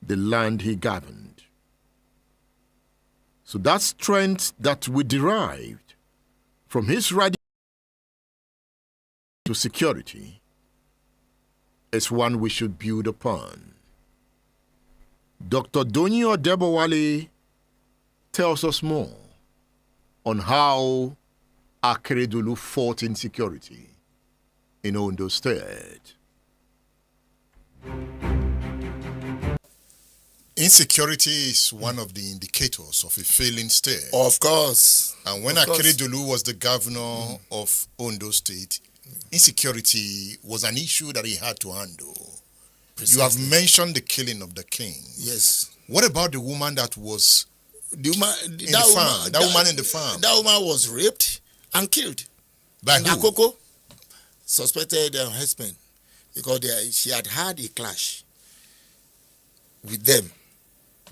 the land he governed. So that strength that we derived from his radical to security is one we should build upon. Dr. Donyo Debowale tells us more on how Akeredolu fought insecurity in Ondo State. Insecurity is one of the indicators of a failing state. Of course. And when Akeredolu was the governor of Ondo State, insecurity was an issue that he had to handle. Precisely. You have mentioned the killing of the king. Yes. What about the woman that was the woman in the farm? That woman in the farm. That woman was raped and killed. By who? Akoko, suspected husband, because she had had a clash with them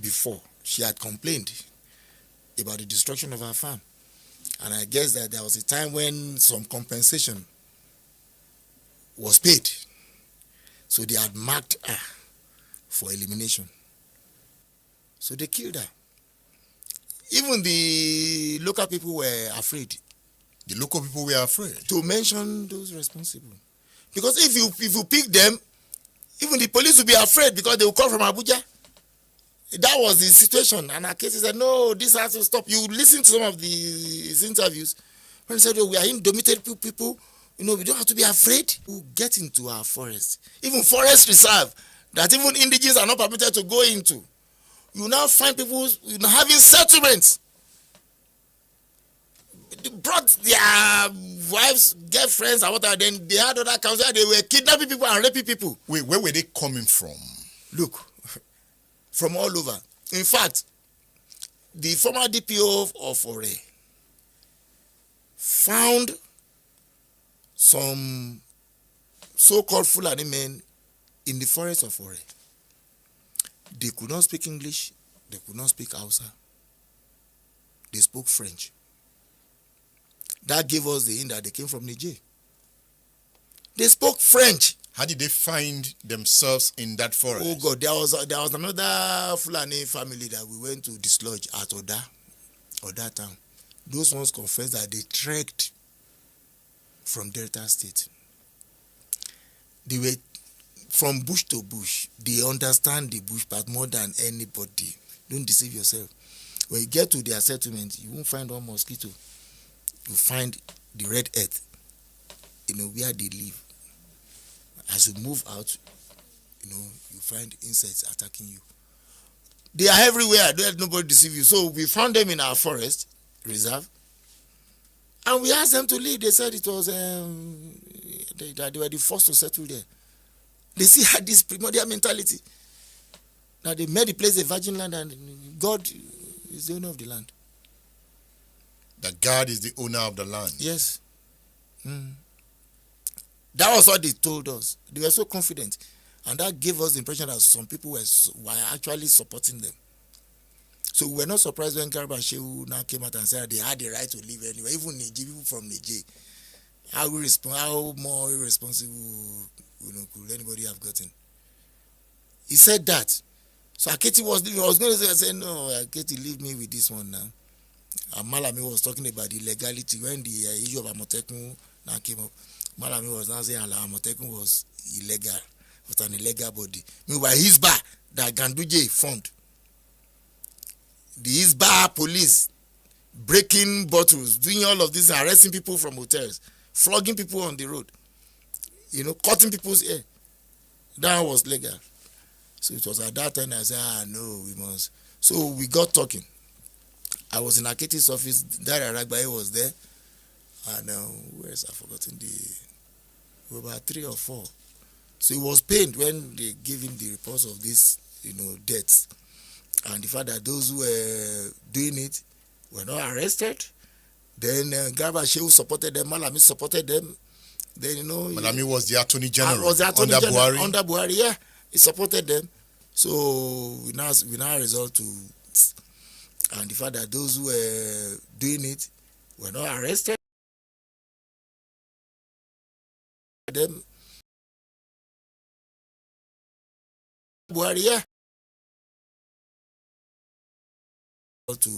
before. She had complained about the destruction of her farm. And I guess that there was a time when some compensation was paid. So they had marked her for elimination. So they killed her. Even the local people were afraid. The local people were afraid to mention those responsible. Because if you pick them, even the police will be afraid because they will come from Abuja. That was the situation. And Aketi said, no, this has to stop. You listen to some of his interviews. When he said, oh, we are indomitable people, we don't have to be afraid. We'll get into our forest. Even forest reserve that even indigenous are not permitted to go into. You now find people having settlements. They brought their wives, girlfriends, and whatever. Then they had other accounts where they were kidnapping people and raping people. Wait, where were they coming from? Look, from all over. In fact, the former DPO of Ore found some so-called Fulani men in the forest of Ore. They could not speak English. They could not speak Hausa. They spoke French. That gave us the hint that they came from Niger. They spoke French. How did they find themselves in that forest? Oh God, there was another Fulani family that we went to dislodge at Oda town. Those ones confessed that they trekked from Delta State. They were from bush to bush. They understand the bush part more than anybody. Don't deceive yourself. When you get to their settlement, you won't find one mosquito. You find the red earth, where they live. As you move out, you find insects attacking you. They are everywhere. Don't let nobody deceive you. So we found them in our forest reserve, and we asked them to leave. They said it was they were the first to settle there. They still had this primordial mentality. Now they made the place a virgin land, and God is the owner of the land. That God is the owner of the land. Yes. That was what they told us. They were so confident. And that gave us the impression that some people were actually supporting them. So we were not surprised when Garba Shehu now came out and said they had the right to live anywhere. Even Niger, people from Niger. How more irresponsible could anybody have gotten? He said that. So Aketi was going to say, no, Aketi, leave me with this one now. And Malami was talking about the legality when the issue of Amotekun now came up. Malami was now saying Amotekun was illegal, was an illegal body. Meanwhile, Hisba that Ganduje formed, the Hisba police breaking bottles, doing all of this, arresting people from hotels, flogging people on the road, cutting people's hair. That was legal. So it was at that time I said, no, we must. So we got talking. I was in Aketi's office. Dare Aragbaye was there. And where's I've forgotten we were about 3 or 4. So he was pained when they gave him the reports of this, deaths. And the fact that those who were doing it were not arrested. Then Garba Shehu supported them, Malami supported them. Then Malami was the Attorney General. Under Buhari, yeah. He supported them. So we now resort to, and the fact that those who were doing it were not arrested. Them Buhari, yeah. to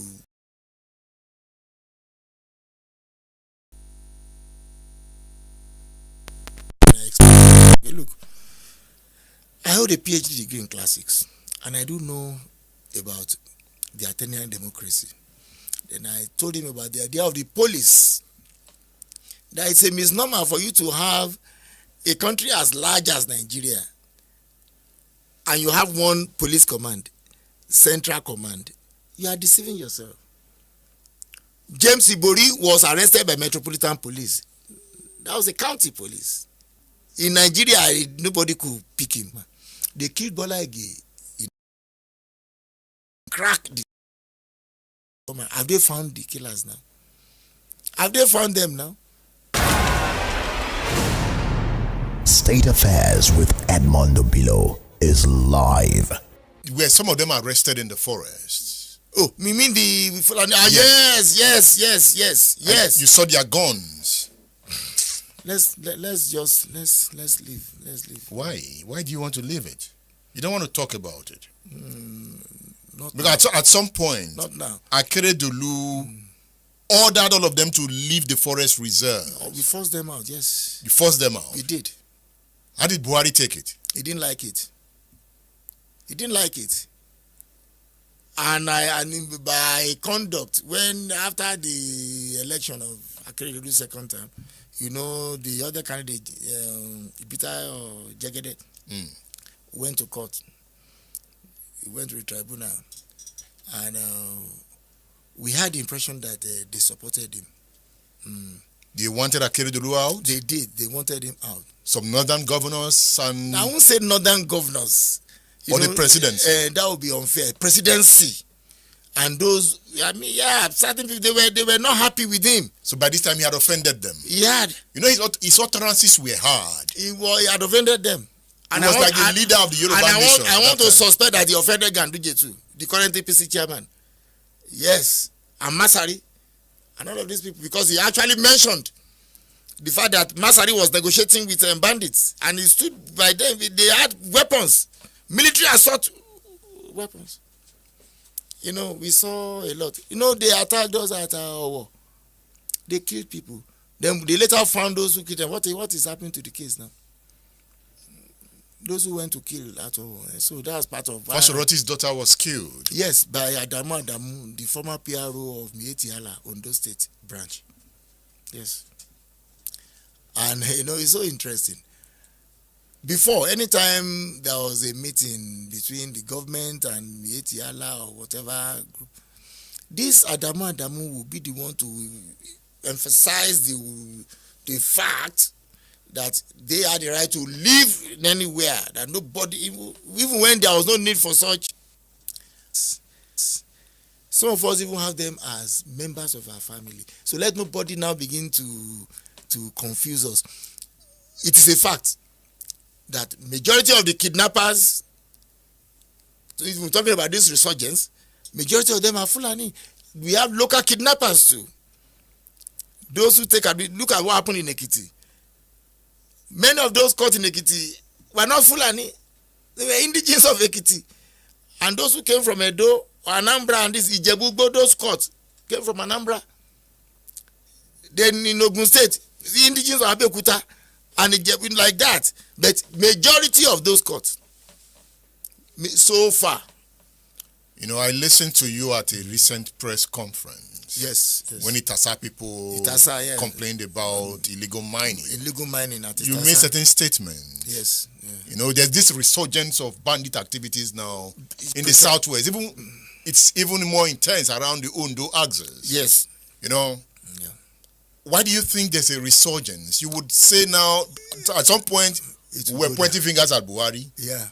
look, I hold a PhD degree in classics, and I do know about the Athenian democracy. Then I told him about the idea of the police. That it's a misnomer for you to have a country as large as Nigeria and you have one police command, central command. You are deceiving yourself. James Ibori was arrested by Metropolitan Police. That was a county police. In Nigeria, nobody could pick him. They killed Bola Ige. Cracked the. Have they found the killers now? Have they found them now? State Affairs with Edmondo Bilo is live. Were some of them arrested in the forest? Oh, me mean the Fulani. Yes. Yes. You saw their guns. Let's leave. Why? Why do you want to leave it? You don't want to talk about it. Not Because at some point, Not now. Akeredolu ordered all of them to leave the forest reserve. Oh, we forced them out. Yes, You forced them out. we did. How did Buhari take it? He didn't like it. And by conduct, when after the election of Akeredolu second time, the other candidate, Ibita or Jegede, went to court. He went to the tribunal, and we had the impression that they supported him. They wanted Akeredolu out? They did. They wanted him out. Some northern governors and... I won't say northern governors. Or the presidency. That would be unfair. Presidency. And those, certain people, they were not happy with him. So by this time he had offended them. He had. His utterances were hard. He had offended them. He was like the leader of the Yoruba nation. I want to suspect that he offended Ganduje too, the current APC chairman. Yes. And Masari. And all of these people, because he actually mentioned the fact that Masari was negotiating with bandits, and he stood by them. They had weapons, military assault weapons. We saw a lot. They attacked us at our war. They killed people. Then they later found those who killed them. What is happening to the case now? Those who went to kill at all. So that's part of... Fasoroti's daughter was killed. Yes, by Adamu, the former PRO of Mietiala, Ondo State branch. Yes. And, it's so interesting. Before, anytime there was a meeting between the government and Mietiala or whatever group, this Adamu will be the one to emphasize the fact that they had the right to live anywhere, that nobody, even when there was no need for such. Some of us even have them as members of our family. So let nobody now begin to confuse us. It is a fact that majority of the kidnappers, so if we're talking about this resurgence, majority of them are Fulani. We have local kidnappers too. Those who look at what happened in Ekiti. Many of those caught in Ekiti were not Fulani. They were indigenous of Ekiti. And those who came from Edo or Anambra and this Ijebu, those caught came from Anambra. Then in Ogun State, the indigenous of Abeokuta and Ijebu like that. But majority of those caught so far. I listened to you at a recent press conference. Yes. When Itasa people complained about illegal mining. Illegal mining at Itasa. You made certain statements. Yes. Yeah. There's this resurgence of bandit activities now in the southwest. It's even more intense around the Ondo axis. Yes. Yeah. Why do you think there's a resurgence? You would say now, at some point, we're pointing fingers at Buhari. Yeah.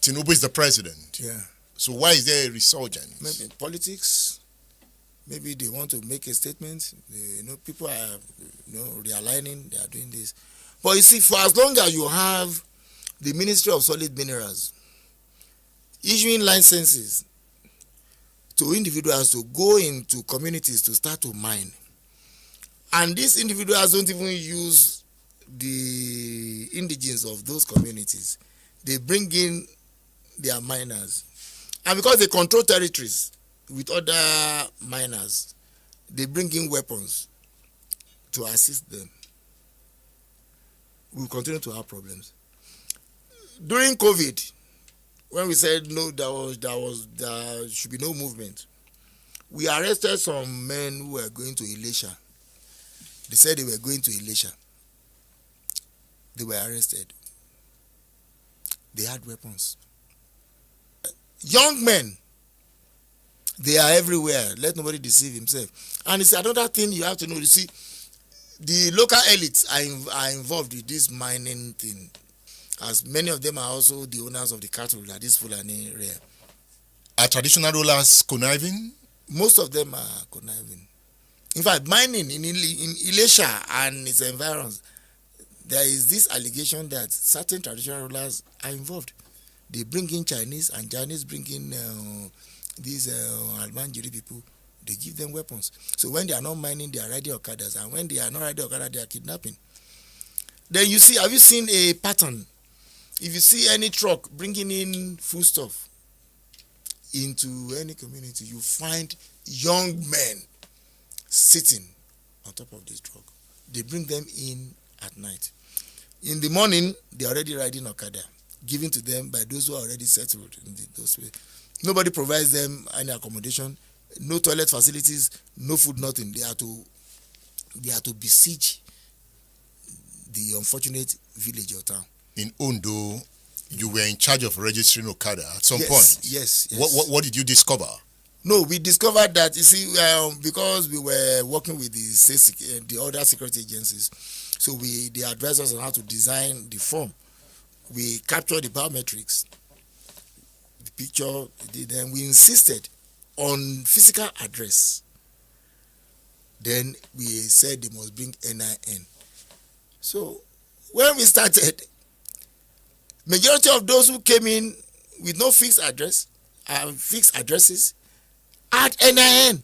Tinubu is the president. Yeah. So why is there a resurgence? Maybe politics. Maybe they want to make a statement. People are, realigning. They are doing this. But you see, for as long as you have the Ministry of Solid Minerals issuing licenses to individuals to go into communities to start to mine, and these individuals don't even use the indigenes of those communities, they bring in their miners. And because they control territories, with other miners, they bring in weapons to assist them. We will continue to have problems. During COVID, when we said no, there should be no movement, we arrested some men who were going to Elisha. They said they were going to Elisha. They were arrested. They had weapons. Young men, they are everywhere. Let nobody deceive himself. And it's another thing you have to know. You see, the local elites are involved with this mining thing, as many of them are also the owners of the cattle that is Fulani rare. Are traditional rulers conniving? Most of them are conniving. In fact, mining in Elisha and its environs, there is this allegation that certain traditional rulers are involved. They bring in Chinese, and Chinese bring in these Almanjiri people. They give them weapons. So when they are not mining, they are riding Okadas, and when they are not riding Okada, they are kidnapping. Then you see, have you seen a pattern? If you see any truck bringing in foodstuff into any community, you find young men sitting on top of this truck. They bring them in at night. In the morning, they are already riding Okada, given to them by those who are already settled in those ways. Nobody provides them any accommodation, no toilet facilities, no food, nothing. They are to besiege the unfortunate village or town. In Ondo, you were in charge of registering Okada at some point. Yes. What did you discover? No, we discovered that, you see, because we were working with the other security agencies, so they advised us on how to design the form. We captured the biometrics, the picture, then we insisted on physical address. Then we said they must bring NIN. So when we started, majority of those who came in with no fixed addresses had NIN.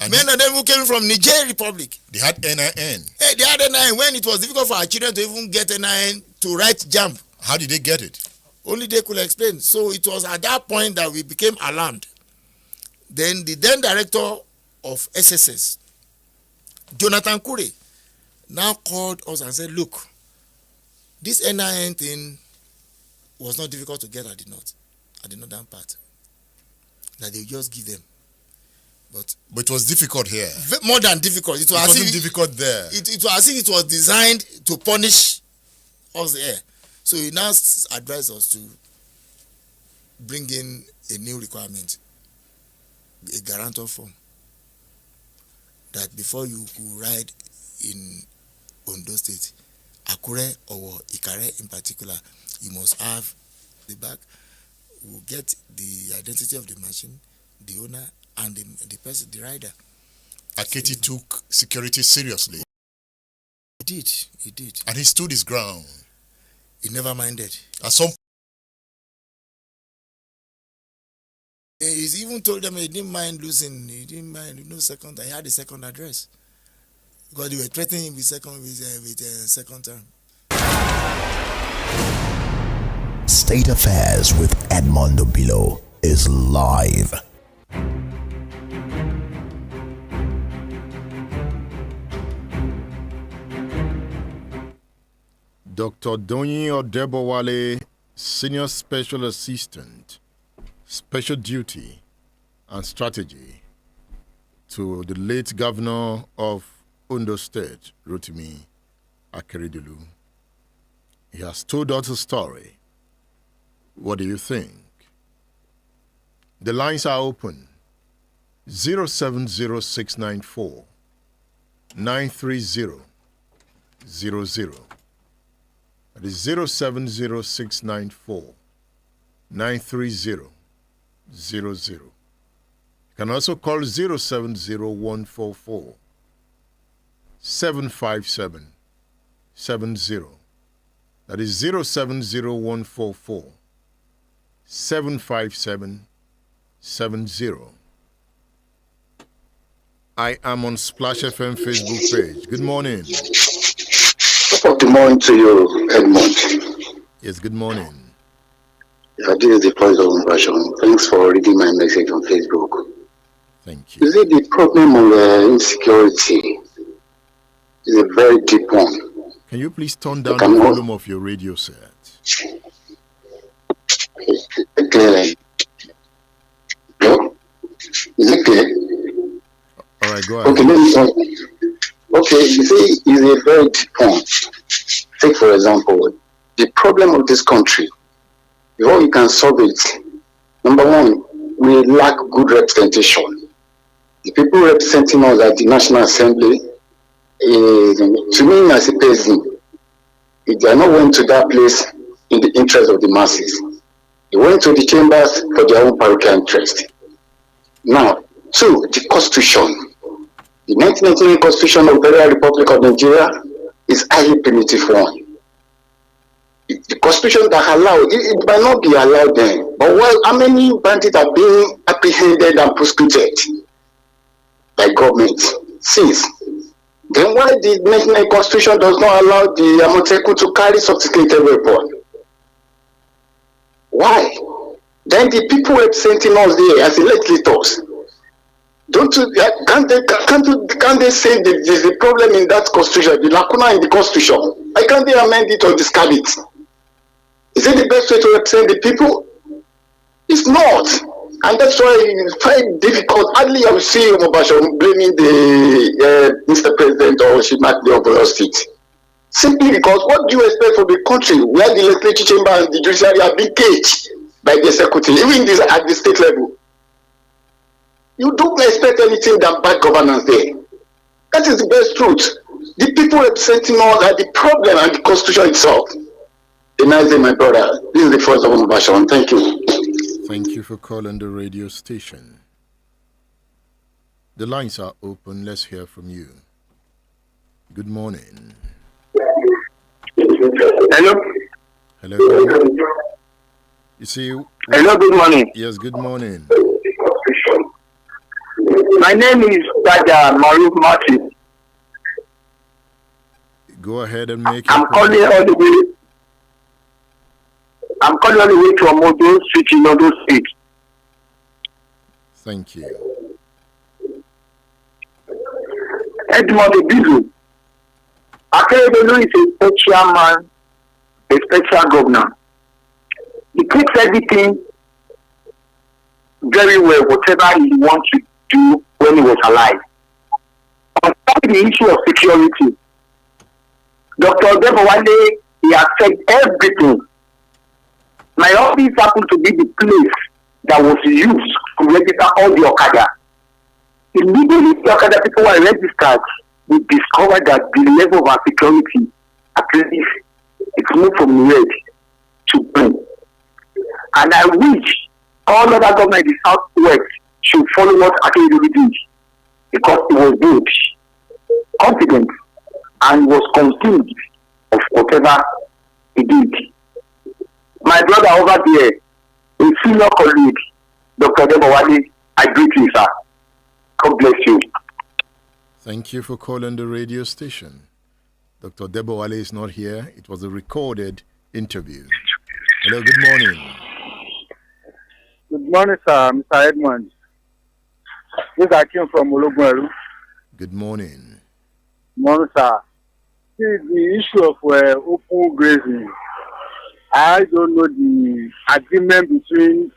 And many of them who came from Niger Republic. They had NIN. They had NIN when it was difficult for our children to even get NIN to write JAMB. How did they get it? Only they could explain. So it was at that point that we became alarmed. Then the then director of SSS, Jonathan Kure, now called us and said, look, this NIN thing was not difficult to get at the northern part. That they just give them. But it was difficult here. More than difficult. It wasn't difficult there. It was as if it was designed to punish us there. So he now advised us to bring in a new requirement, a guarantor form, that before you could ride in Ondo State, Akure or Ikare in particular, you must have the back. We'll get the identity of the machine, the owner, and the person, the rider. Aketi took security seriously. He did. And he stood his ground. He never minded. At some He even told them he didn't mind losing. He didn't mind no second. He had a second address because they were threatening him with second term. State Affairs with Edmondo Bilo is live. Dr. Donyi Odebowale, Senior Special Assistant, Special Duty and Strategy to the late Governor of Ondo State, Rotimi Akeredolu. He has told us a story. What do you think? The lines are open. 070694 930 00. That is 070694 930 00. You can also call 070144 757 70. That is 070144 757 70. I am on Splash FM Facebook page. Good morning. Good morning to you, Edmund. Yes, good morning. Yeah, this is the voice of Compassion. Thanks for reading my message on Facebook. Thank you. You see, the problem of insecurity is a very deep one. Can you please turn down the cannot- volume of your radio set? Clearly. Hello? Is it clear? All right, go ahead. Okay, let me talk. Okay, you see, it's a very deep one. Take, for example, the problem of this country. Before we can solve it, number one, we lack good representation. The people representing us at the National Assembly, to me as a person, they are not went to that place in the interest of the masses. They went to the chambers for their own parochial interest. Now, two, the Constitution. The 1999 Constitution of the Federal Republic of Nigeria is a highly primitive one. The Constitution that allowed, it might not be allowed then, but how many bandits are being apprehended and prosecuted by government since? Then why the 1999 Constitution does not allow the Amoteku to carry sophisticated weapons? Why? Then the people representing us there as legislators, can't they say that there's a problem in that Constitution, the lacuna in the Constitution? Why can't they amend it or discard it? Is it the best way to represent the people? It's not. And that's why it's very difficult. Hardly I will see Omobasho blaming the Mr. President or Shimakli of Oyo State. Simply because what do you expect from the country where the legislative chamber and the judiciary have been caged by the executive, even this at the state level? You don't expect anything than bad governance there. That is the best truth. The people representing us are the problem and the Constitution itself. A nice day, my brother. This is the first of Omobasho. Thank you. Thank you for calling the radio station. The lines are open. Let's hear from you. Good morning. Hello. Hello. You see. Hello, good morning. Yes, good morning. My name is Dada Maruf Martin. Go ahead and make I'm calling all the way. I'm calling all the way from Ondo Street in Ondo State. Thank you. Edmond Obilu. Akeredolu is a special man, a special governor. He takes everything very well, whatever he wants to do when he was alive. On the issue of security, Dr. Debowale, he has said everything. My office happened to be the place that was used to register all the Okada. Immediately the Okada people were registered, we discovered that the level of our security, at least, it's moved from red to blue. And I wish all other governments in the Southwest should follow what Akeredolu did, because he was good, confident, and was convinced of whatever he did. My brother over there, a senior colleague, Dr. Debowale, I greet you, sir. God bless you. Thank you for calling the radio station. Dr. Debowale is not here. It was a recorded interview. Hello, good morning. Good morning, sir. Mr. Edmond. This is Akim from Ologweru. Good morning. Morning, sir. See, the issue of open grazing, I don't know the agreement between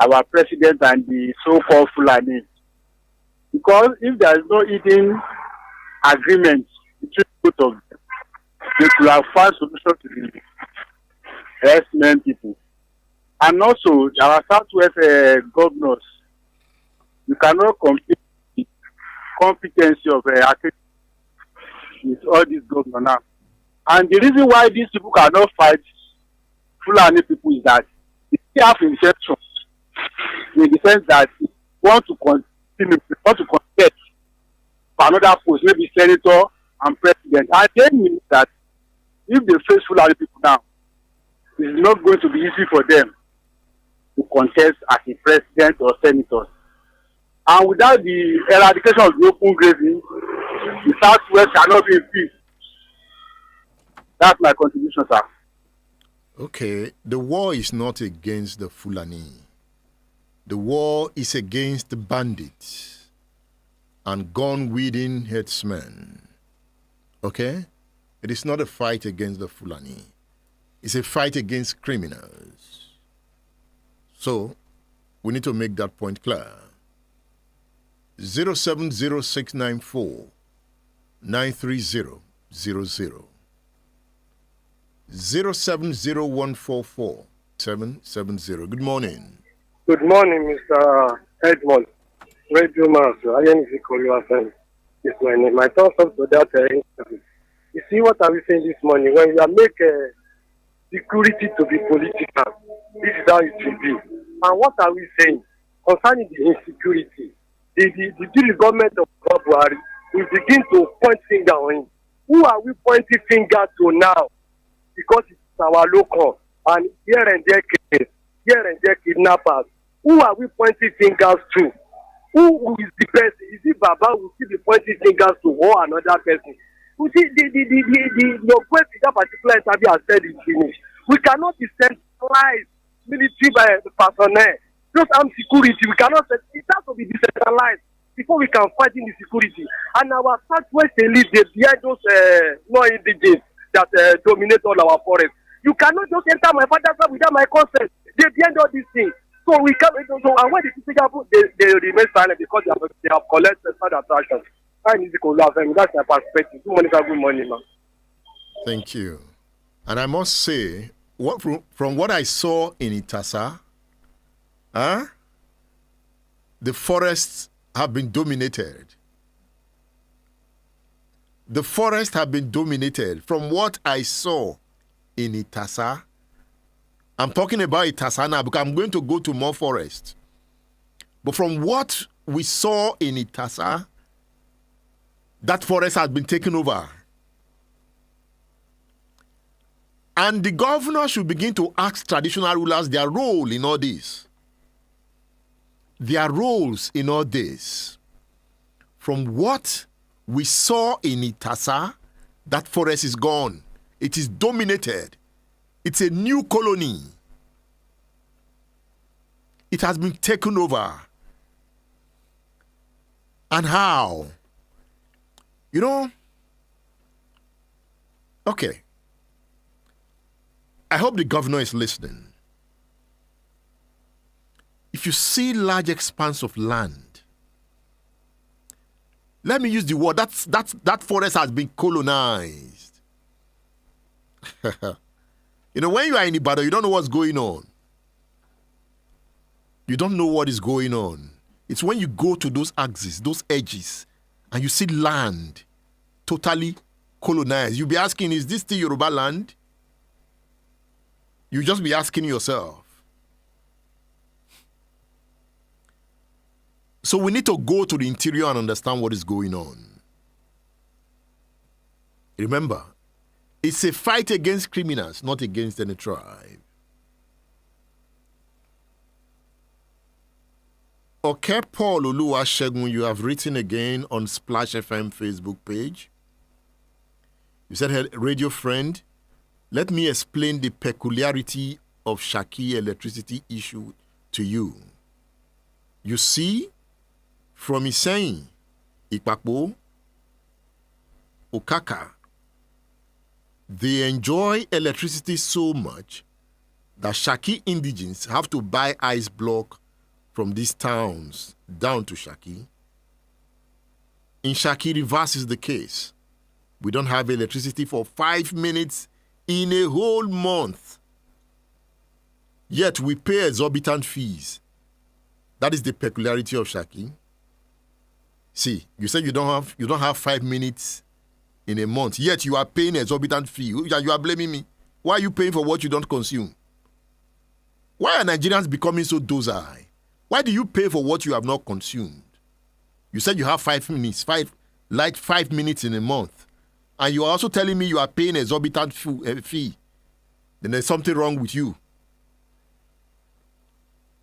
our president and the so-called Fulani. Because if there is no hidden agreement between both of them, they will have found solution to the herdsmen people. And also, our Southwest governors, you cannot compete the competency of with all these governors now. And the reason why these people cannot fight Fulani people is that they have intention in the sense that they want to continue, they want to contest for another post, maybe senator and president. And they mean that if they face Fulani people now, it is not going to be easy for them to contest as a president or senator. And without the eradication of the open grazing, the Southwest cannot be in peace. That's my contribution, sir. Okay, the war is not against the Fulani. The war is against the bandits and gun-wielding headsmen. Okay? It is not a fight against the Fulani. It's a fight against criminals. So, we need to make that point clear. 070694 93000. 070144 770. Good morning. Good morning, Mr. Edmond. Radio Master. I am Insecurity. It's my name. My thoughts up to that interview. You see what are we saying this morning? When you make security to be political, this is how it should be. And what are we saying concerning the insecurity? The government of Buhari will begin to point finger on him. Who are we pointing finger to now? Because it's our local and here and there kidnappers. Who are we pointing fingers to? Who is the person? Is it Baba? We see the pointing fingers to or another person. You see, your question that particular interview has said is finished. We cannot decentralize military personnel. Just armed security. We cannot. It has to be decentralized before we can fight in the security. And our southwest elite, they behind those non-indigenous that dominate all our forests. You cannot just enter my father's house without my consent. They behind all these things. So we can't. So and when the people they remain silent because they have collected side attractions. That's my perspective. Good morning, good morning, man. Thank you. And I must say, from what I saw in Itasa, the forests have been dominated. The forests have been dominated. From what I saw in Itasa, I'm talking about Itasa now because I'm going to go to more forest. But from what we saw in Itasa, that forest has been taken over. And the governor should begin to ask traditional rulers their role in all this. Their roles in all this. From what we saw in Itasa, that forest is gone. It is dominated. It's a new colony. It has been taken over. And how? You know, okay. I hope the governor is listening. If you see large expanse of land, let me use the word, that forest has been colonized. You know, when you are in Ibadan, you don't know what's going on. You don't know what is going on. It's when you go to those axes, those edges, and you see land totally colonized. You'll be asking, is this still Yoruba land? You just be asking yourself. So we need to go to the interior and understand what is going on. Remember, it's a fight against criminals, not against any tribe. Okay, Paul Oluwasegun, you have written again on Splash FM Facebook page. You said, hey, radio friend, let me explain the peculiarity of Shaki electricity issue to you. You see, from Iseyin, Ipakpo, Okaka, they enjoy electricity so much that Shaki indigents have to buy ice block from these towns down to Shaki. In Shaki, reverse is the case. We don't have electricity for 5 minutes in a whole month. Yet we pay exorbitant fees. That is the peculiarity of Shaki. See, you said you don't have 5 minutes in a month, yet you are paying exorbitant fee. You are blaming me. Why are you paying for what you don't consume? Why are Nigerians becoming so docile? Why do you pay for what you have not consumed? You said you have 5 minutes, 5 minutes in a month. And you are also telling me you are paying an exorbitant fee. Then there's something wrong with you.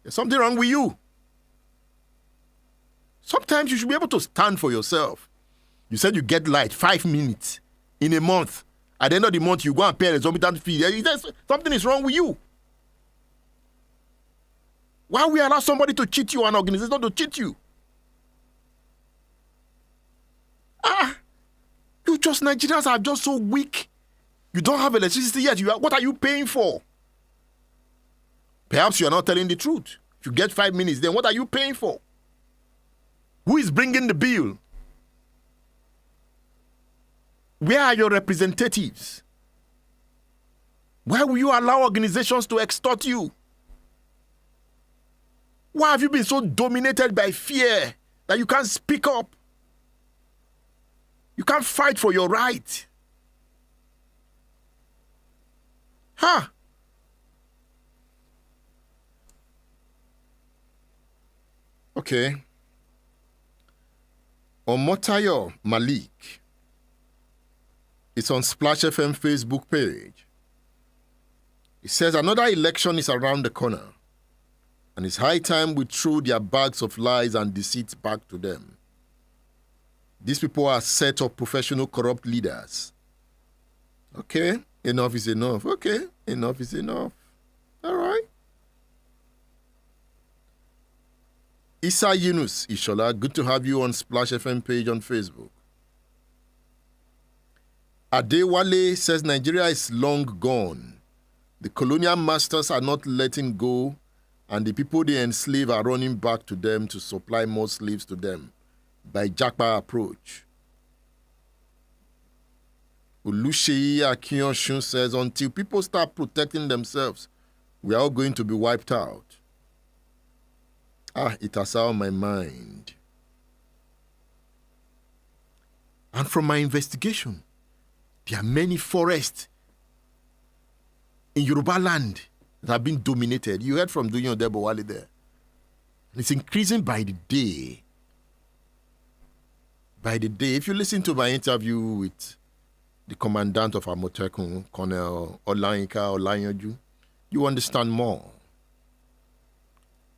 There's something wrong with you. Sometimes you should be able to stand for yourself. You said you get light 5 minutes in a month. At the end of the month, you go and pay an exorbitant fee. Something is wrong with you. Why we allow somebody to cheat you, an organization to cheat you? You just Nigerians are just so weak. You don't have electricity yet. What are you paying for? Perhaps you are not telling the truth. If you get 5 minutes, then what are you paying for? Who is bringing the bill? Where are your representatives? Why will you allow organizations to extort you? Why have you been so dominated by fear that you can't speak up? You can't fight for your right. Okay. Omotayo Malik. It's on Splash FM Facebook page. It says another election is around the corner, and it's high time we throw their bags of lies and deceit back to them. These people are a set of professional corrupt leaders. Okay, enough is enough. Okay, enough is enough. All right. Isa Yunus Ishola, good to have you on Splash FM page on Facebook. Adewale says Nigeria is long gone. The colonial masters are not letting go, and the people they enslave are running back to them to supply more slaves to them by Japa approach. Oluseyi Akiyonshun says, until people start protecting themselves, we are all going to be wiped out. It has on my mind. And from my investigation, there are many forests in Yoruba land that have been dominated. You heard from Dunyo Debowale there. And it's increasing by the day. By the day. If you listen to my interview with the commandant of Amotekun, Colonel Olayinka Olayanju, you understand more.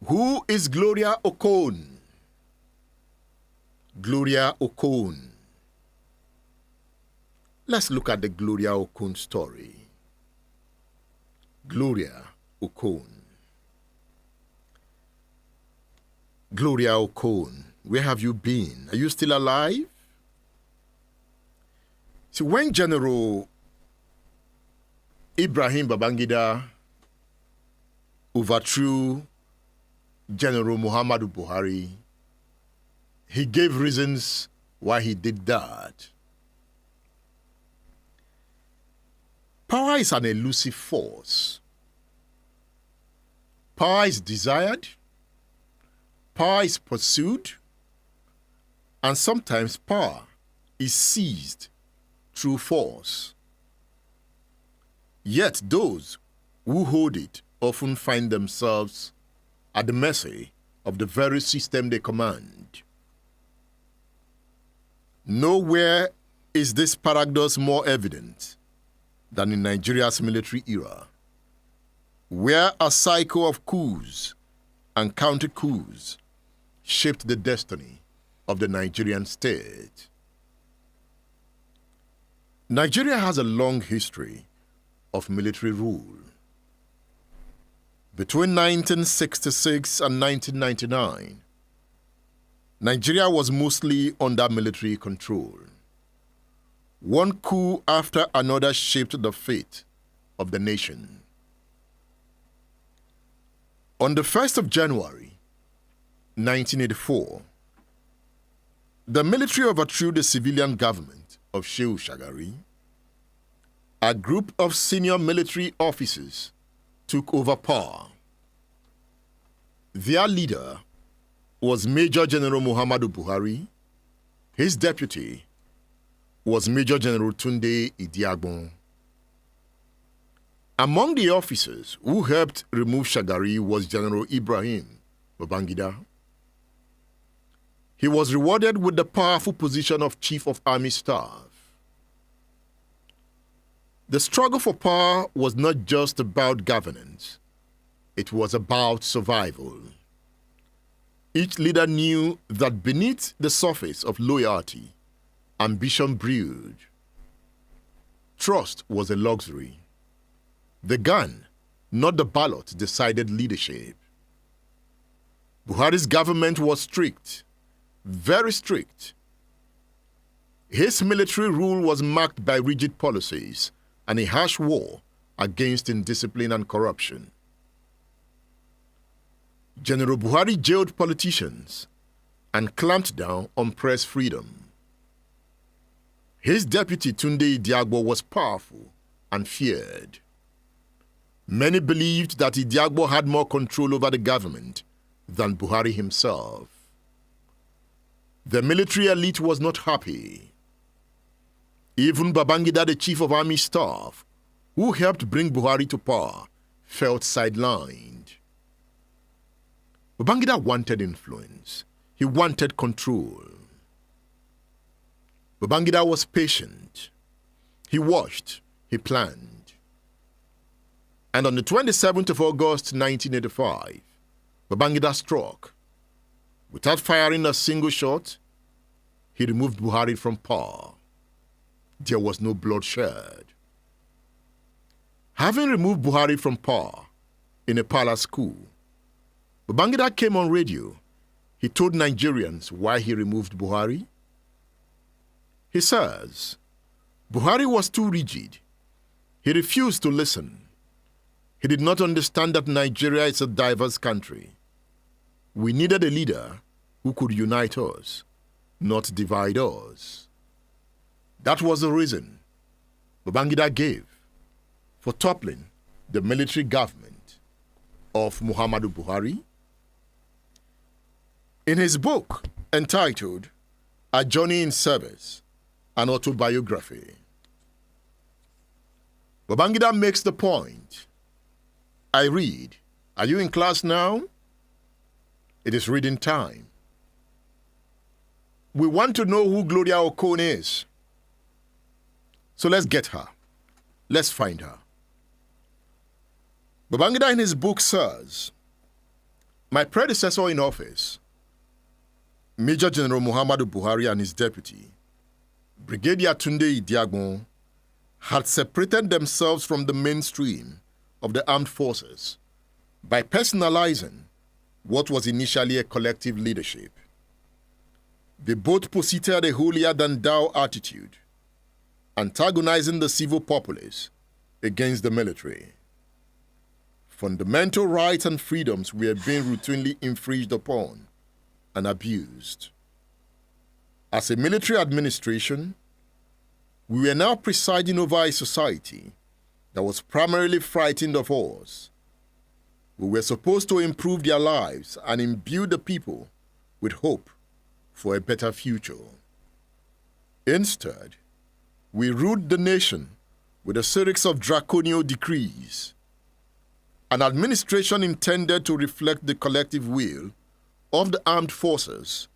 Who is Gloria Okon? Gloria Okon. Let's look at the Gloria Okon story. Gloria Okon. Gloria Okon, where have you been? Are you still alive? See, when General Ibrahim Babangida overthrew General Muhammadu Buhari, he gave reasons why he did that. Power is an elusive force. Power is desired, power is pursued, and sometimes power is seized through force. Yet those who hold it often find themselves at the mercy of the very system they command. Nowhere is this paradox more evident than in Nigeria's military era, where a cycle of coups and counter-coups shaped the destiny of the Nigerian state. Nigeria has a long history of military rule. Between 1966 and 1999, Nigeria was mostly under military control. One coup after another shaped the fate of the nation. On the 1st of January, 1984, the military overthrew the civilian government of Shehu Shagari. A group of senior military officers took over power. Their leader was Major General Muhammadu Buhari. His deputy was Major General Tunde Idiagbon. Among the officers who helped remove Shagari was General Ibrahim Babangida. He was rewarded with the powerful position of Chief of Army Staff. The struggle for power was not just about governance. It was about survival. Each leader knew that beneath the surface of loyalty, ambition brewed. Trust was a luxury. The gun, not the ballot, decided leadership. Buhari's government was strict, very strict. His military rule was marked by rigid policies and a harsh war against indiscipline and corruption. General Buhari jailed politicians and clamped down on press freedom. His deputy Tunde Idiagbo was powerful and feared. Many believed that Idiagbo had more control over the government than Buhari himself. The military elite was not happy. Even Babangida, the chief of army staff, who helped bring Buhari to power, felt sidelined. Babangida wanted influence. He wanted control. Babangida was patient. He watched. He planned. And on the 27th of August 1985, Babangida struck. Without firing a single shot, he removed Buhari from power. There was no bloodshed. Having removed Buhari from power in a palace coup, Babangida came on radio. He told Nigerians why he removed Buhari. He says, Buhari was too rigid. He refused to listen. He did not understand that Nigeria is a diverse country. We needed a leader who could unite us, not divide us. That was the reason Babangida gave for toppling the military government of Muhammadu Buhari. In his book entitled A Journey in Service, an autobiography, Babangida makes the point. I read, are you in class now? It is reading time. We want to know who Gloria Okon is. So let's get her. Let's find her. Babangida in his book says, my predecessor in office, Major General Muhammadu Buhari, and his deputy, Brigadier Tunde Idiagbo, had separated themselves from the mainstream of the armed forces by personalizing what was initially a collective leadership. They both posited a holier-than-thou attitude, antagonizing the civil populace against the military. Fundamental rights and freedoms were being routinely infringed upon and abused. As a military administration, we were now presiding over a society that was primarily frightened of us. We were supposed to improve their lives and imbue the people with hope for a better future. Instead, we ruled the nation with a series of draconian decrees, an administration intended to reflect the collective will of the armed forces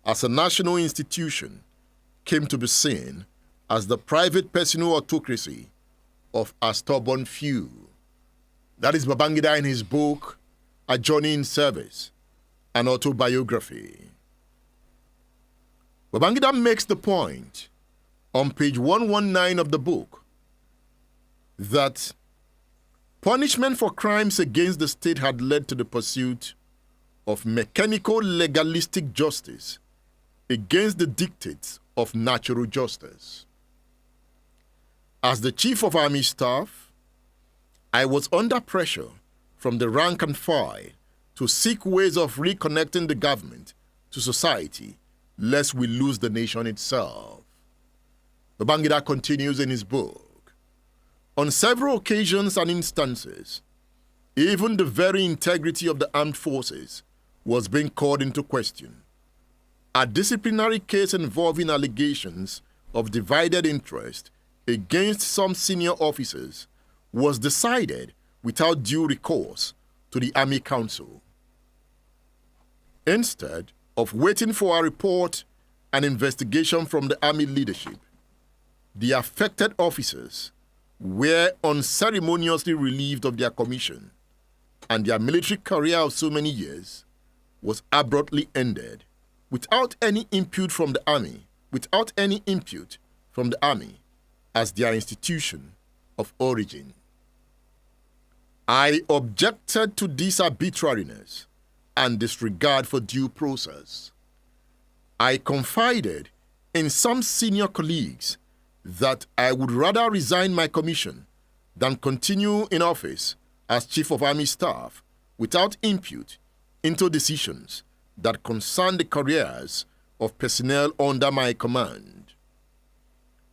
as a national institution came to be seen as the private personal autocracy of a stubborn few. That is Babangida in his book, A Journey in Service, an autobiography. Babangida makes the point on page 119 of the book that punishment for crimes against the state had led to the pursuit of mechanical legalistic justice against the dictates of natural justice. As the Chief of Army Staff, I was under pressure from the rank and file to seek ways of reconnecting the government to society, lest we lose the nation itself. Babangida continues in his book. On several occasions and instances, even the very integrity of the armed forces was being called into question. A disciplinary case involving allegations of divided interest against some senior officers was decided without due recourse to the Army Council. Instead of waiting for a report and investigation from the Army leadership, the affected officers were unceremoniously relieved of their commission, and their military career of so many years was abruptly ended without any input from the Army, as their institution of origin. I objected to this arbitrariness and disregard for due process. I confided in some senior colleagues that I would rather resign my commission than continue in office as Chief of Army Staff without input into decisions that concern the careers of personnel under my command.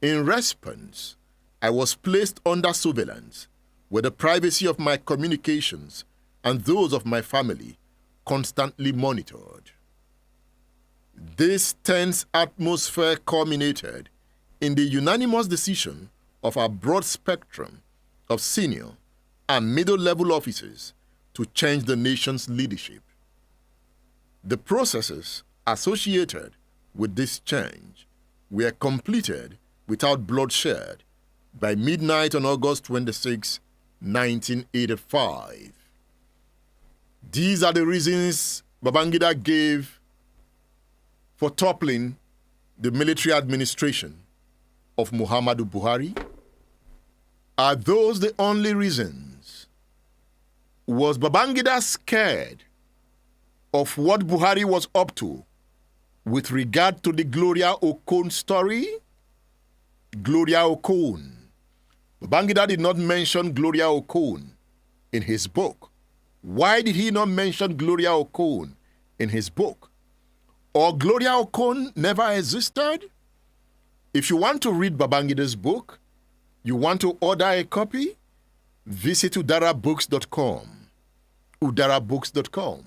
In response, I was placed under surveillance, where the privacy of my communications and those of my family constantly monitored. This tense atmosphere culminated in the unanimous decision of our broad spectrum of senior and middle-level officers to change the nation's leadership. The processes associated with this change were completed without bloodshed by midnight on August 26, 1985. These are the reasons Babangida gave for toppling the military administration of Muhammadu Buhari. Are those the only reasons? Was Babangida scared of what Buhari was up to with regard to the Gloria Okon story? Gloria Okon. Babangida did not mention Gloria Okon in his book. Why did he not mention Gloria Okon in his book? Or Gloria Okon never existed? If you want to read Babangida's book, you want to order a copy, visit udarabooks.com. udarabooks.com.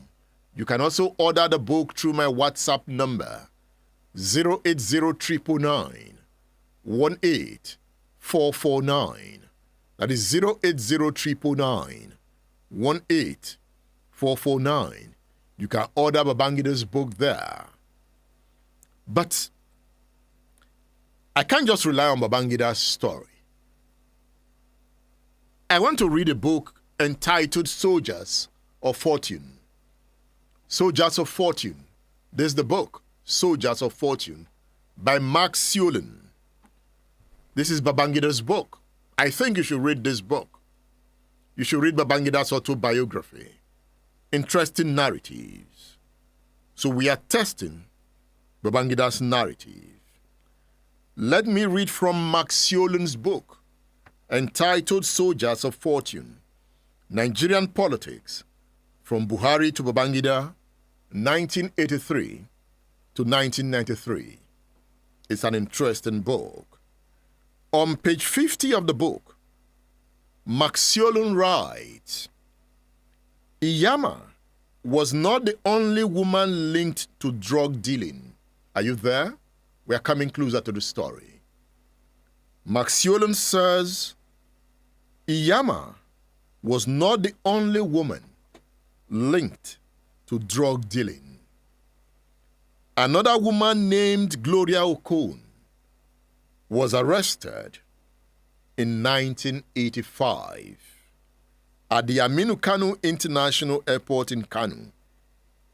You can also order the book through my WhatsApp number, 080 18449. That is 080 18449. You can order Babangida's book there. But I can't just rely on Babangida's story. I want to read a book entitled Soldiers of Fortune. Soldiers of Fortune. This is the book, Soldiers of Fortune, by Mark Siolin. This is Babangida's book. I think you should read this book. You should read Babangida's autobiography. Interesting narratives. So we are testing Babangida's narrative. Let me read from Mark Siolin's book entitled Soldiers of Fortune, Nigerian Politics, from Buhari to Babangida, 1983 to 1993. It's an interesting book. On page 50 of the book, Mark Siolin writes, Iyama was not the only woman linked to drug dealing. Are you there? We are coming closer to the story. Mark Siolin says, Iyama was not the only woman linked to drug dealing. Another woman named Gloria Okon was arrested in 1985 at the Aminu Kano International Airport in Kano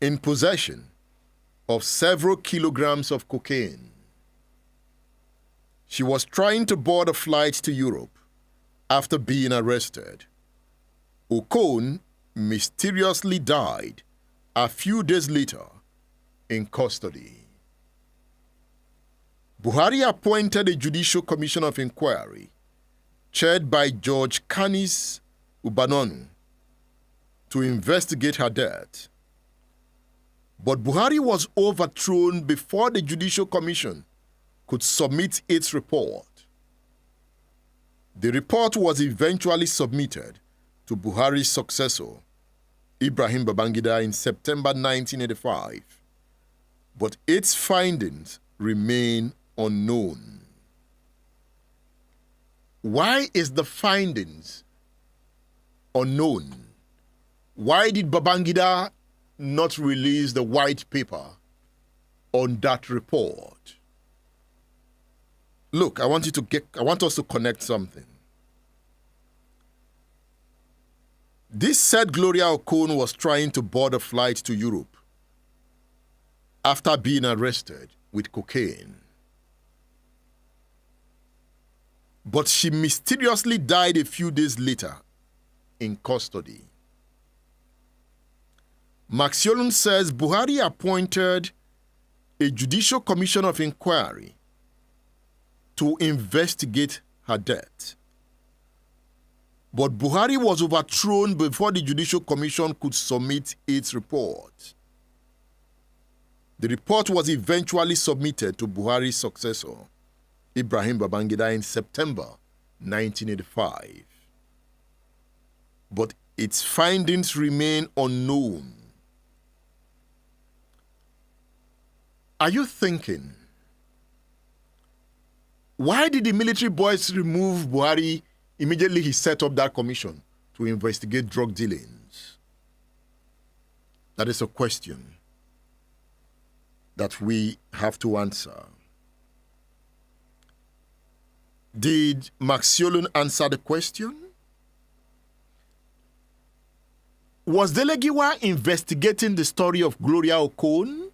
in possession of several kilograms of cocaine. She was trying to board a flight to Europe after being arrested. Okon mysteriously died a few days later in custody. Buhari appointed a Judicial Commission of Inquiry chaired by George Canis Ubanonu to investigate her death. But Buhari was overthrown before the Judicial Commission could submit its report. The report was eventually submitted to Buhari's successor, Ibrahim Babangida, in September 1985, but its findings remain unknown. Why is the findings unknown? Why did Babangida not release the white paper on that report? Look, I want us to connect something. This said Gloria Okon was trying to board a flight to Europe after being arrested with cocaine. But she mysteriously died a few days later in custody. Maxiolun says Buhari appointed a judicial commission of inquiry to investigate her death. But Buhari was overthrown before the judicial commission could submit its report. The report was eventually submitted to Buhari's successor, Ibrahim Babangida, in September 1985. But its findings remain unknown. Are you thinking, why did the military boys remove Buhari immediately he set up that commission to investigate drug dealings? That is a question that we have to answer. Did Maxiolun answer the question? Was Dele Giwa investigating the story of Gloria Okon?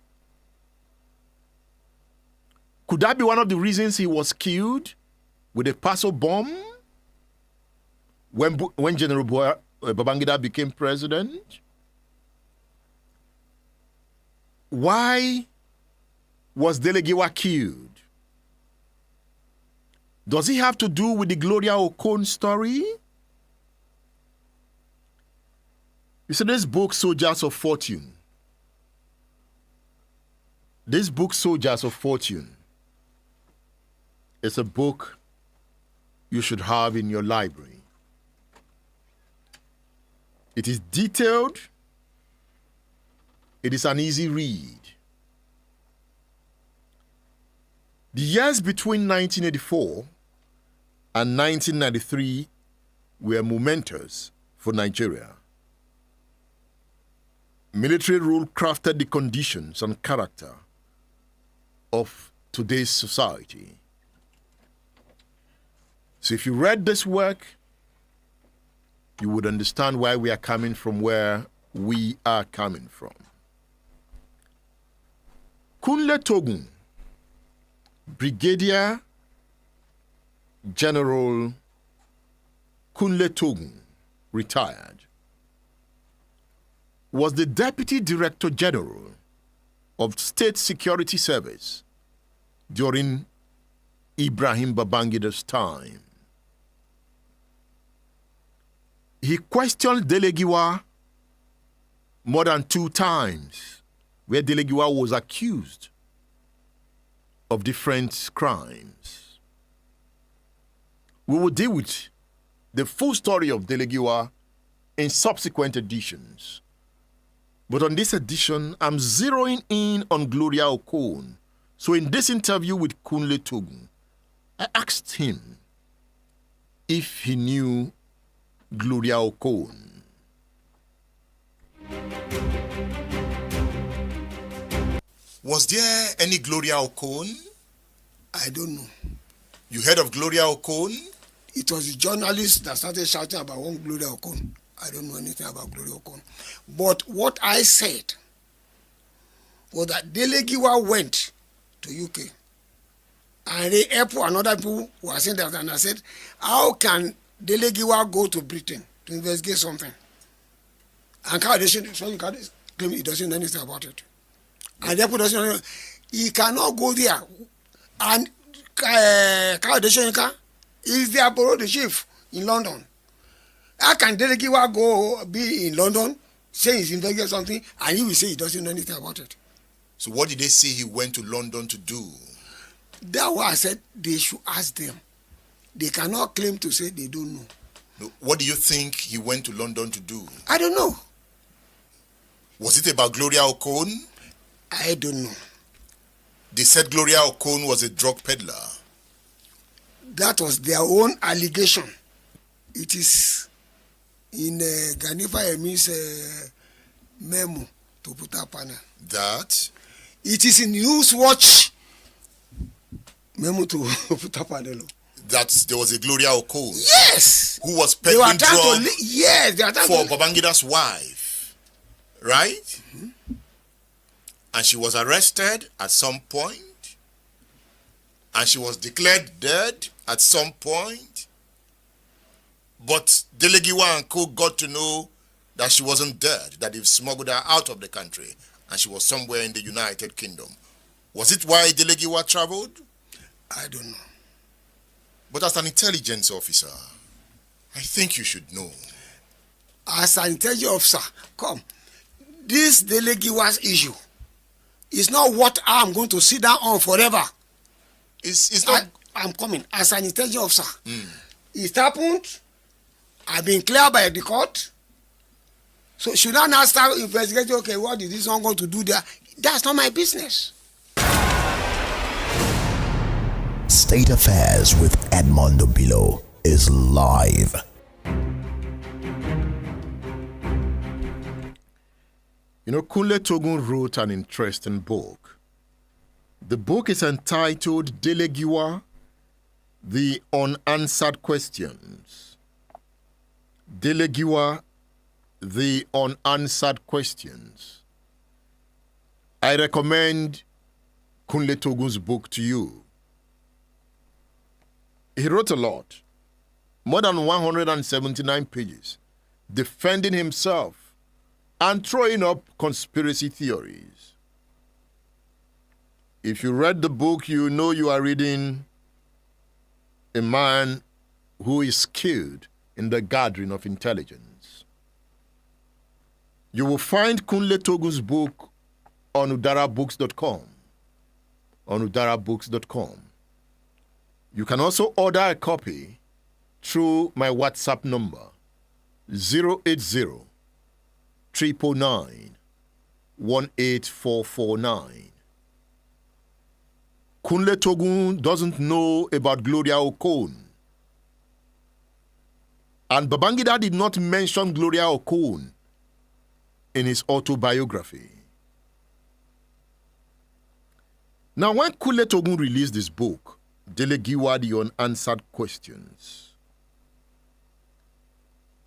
Could that be one of the reasons he was killed with a Paso bomb when General Babangida became president? Why was Dele Giwa killed? Does it have to do with the Gloria Okon story? You see, this book, Soldiers of Fortune. This book, Soldiers of Fortune, is a book you should have in your library. It is detailed. It is an easy read. The years between 1984 and 1993 were momentous for Nigeria. Military rule crafted the conditions and character of today's society. So if you read this work, you would understand why we are coming from where we are coming from. Kunle Togun, Brigadier General Kunle Togun, retired, was the Deputy Director General of State Security Service during Ibrahim Babangida's time. He questioned Dele Giwa more than 2 times, where Dele Giwa was accused of different crimes. We will deal with the full story of Dele Giwa in subsequent editions. But on this edition, I'm zeroing in on Gloria Okon. So in this interview with Kunle Togun, I asked him if he knew Gloria Okon. Was there any Gloria Okon? I don't know. You heard of Gloria Okon? It was the journalist that started shouting about one Gloria Okon. I don't know anything about Gloria Okon. But what I said was that Dele Giwa went to UK and the airport and other people were saying that, and I said, how can Dele Giwa go to Britain to investigate something? And Akeredolu claim he doesn't know anything about it. And the airport doesn't know. He cannot go there. And Akeredolu is their bureau chief in London. How can Dele Giwa go be in London, say he's investigating something, and he will say he doesn't know anything about it? So what did they say he went to London to do? That's why I said they should ask them. They cannot claim to say they don't know. No, what do you think he went to London to do? I don't know. Was it about Gloria Okon? I don't know. They said Gloria Okon was a drug peddler. That was their own allegation. It is in Ganifa Emi's memo to put up panel. That? It is in Newswatch memo to put up panel. That there was a Gloria Okon? Yes! Who was peddling drugs yes, for Babangida's wife. Right? Mm-hmm. And she was arrested at some point. And she was declared dead at some point. But Dele Giwa and Co got to know that she wasn't dead, that they've smuggled her out of the country and she was somewhere in the United Kingdom. Was it why Dele Giwa traveled? I don't know. But as an intelligence officer, I think you should know. As an intelligence officer, come. This Dele Giwa's issue is not what I'm going to sit down on forever. It's not. I'm coming. As an intelligence officer, it happened. I've been cleared by the court. So should I now start investigating, okay, what is this one going to do there? That's not my business. State Affairs with Edmondo Bilo is live. You know, Kunle Togun wrote an interesting book. The book is entitled Dele Giwa, The Unanswered Questions. Dele Giwa, The Unanswered Questions. I recommend Kunle Togun's book to you. He wrote a lot, more than 179 pages, defending himself and throwing up conspiracy theories. If you read the book, you know you are reading a man who is skilled in the gathering of intelligence. You will find Kunle Togun's book on udarabooks.com. On udarabooks.com. You can also order a copy through my WhatsApp number 080 999 18449. Kunle Togun doesn't know about Gloria Okon. And Babangida did not mention Gloria Okon in his autobiography. Now, when Kunle Togun released this book, Dele Giwa, The Unanswered Questions,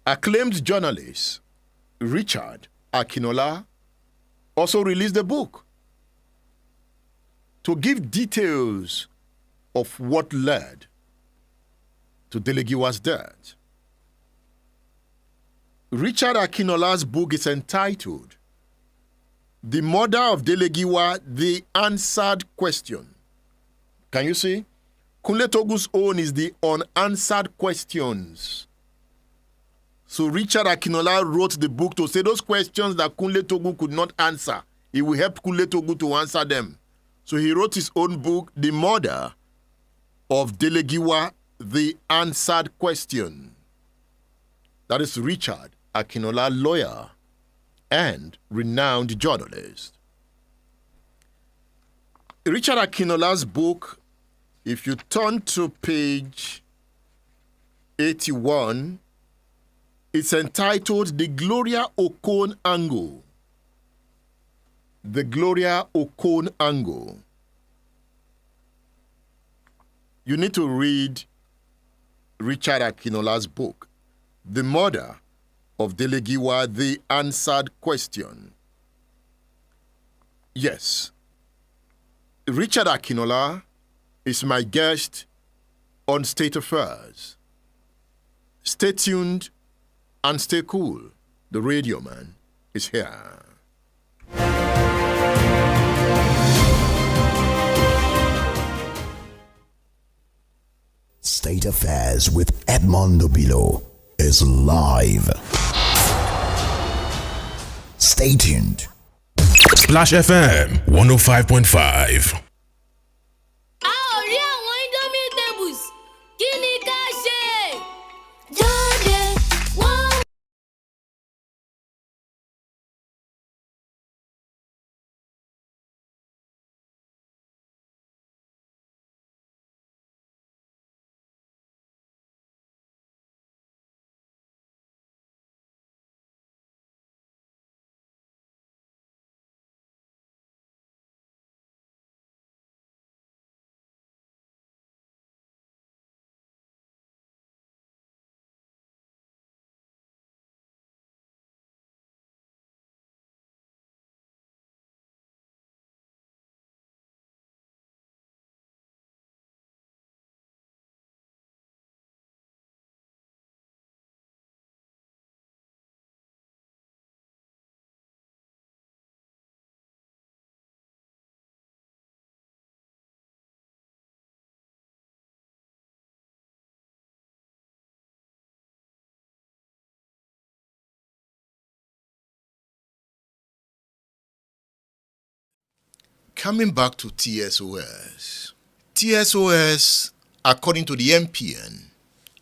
acclaimed journalist Richard Akinola also released a book to give details of what led to Dele Giwa's death. Richard Akinola's book is entitled The Murder of Dele Giwa, The Answered Question. Can you see? Kunle Togun's own is The Unanswered Questions. So Richard Akinola wrote the book to say those questions that Kunle Togun could not answer, he will help Kunle Togun to answer them. So he wrote his own book, The Murder of Dele Giwa, The Answered Question. That is Richard Akinola, lawyer and renowned journalist. Richard Akinola's book, if you turn to page 81, it's entitled The Gloria Okon Angle. The Gloria Okon Angle. You need to read Richard Akinola's book, The Murder of Dele Giwa, The Answered Question. Yes, Richard Akinola is my guest on State Affairs. Stay tuned and stay cool. The radio man is here. State Affairs with Edmondo Bilo is live. Stay tuned. Splash FM 105.5. Coming back to TSOS. TSOS, according to the MPN,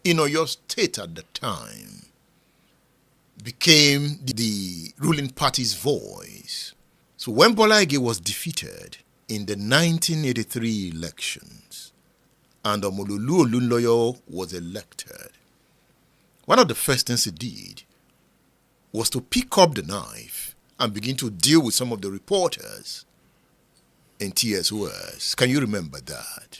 in Oyo State at the time, became the ruling party's voice. So when Bola Ige was defeated in the 1983 elections and Omololu Olunloyo was elected, one of the first things he did was to pick up the knife and begin to deal with some of the reporters in TSOS. Can you remember that?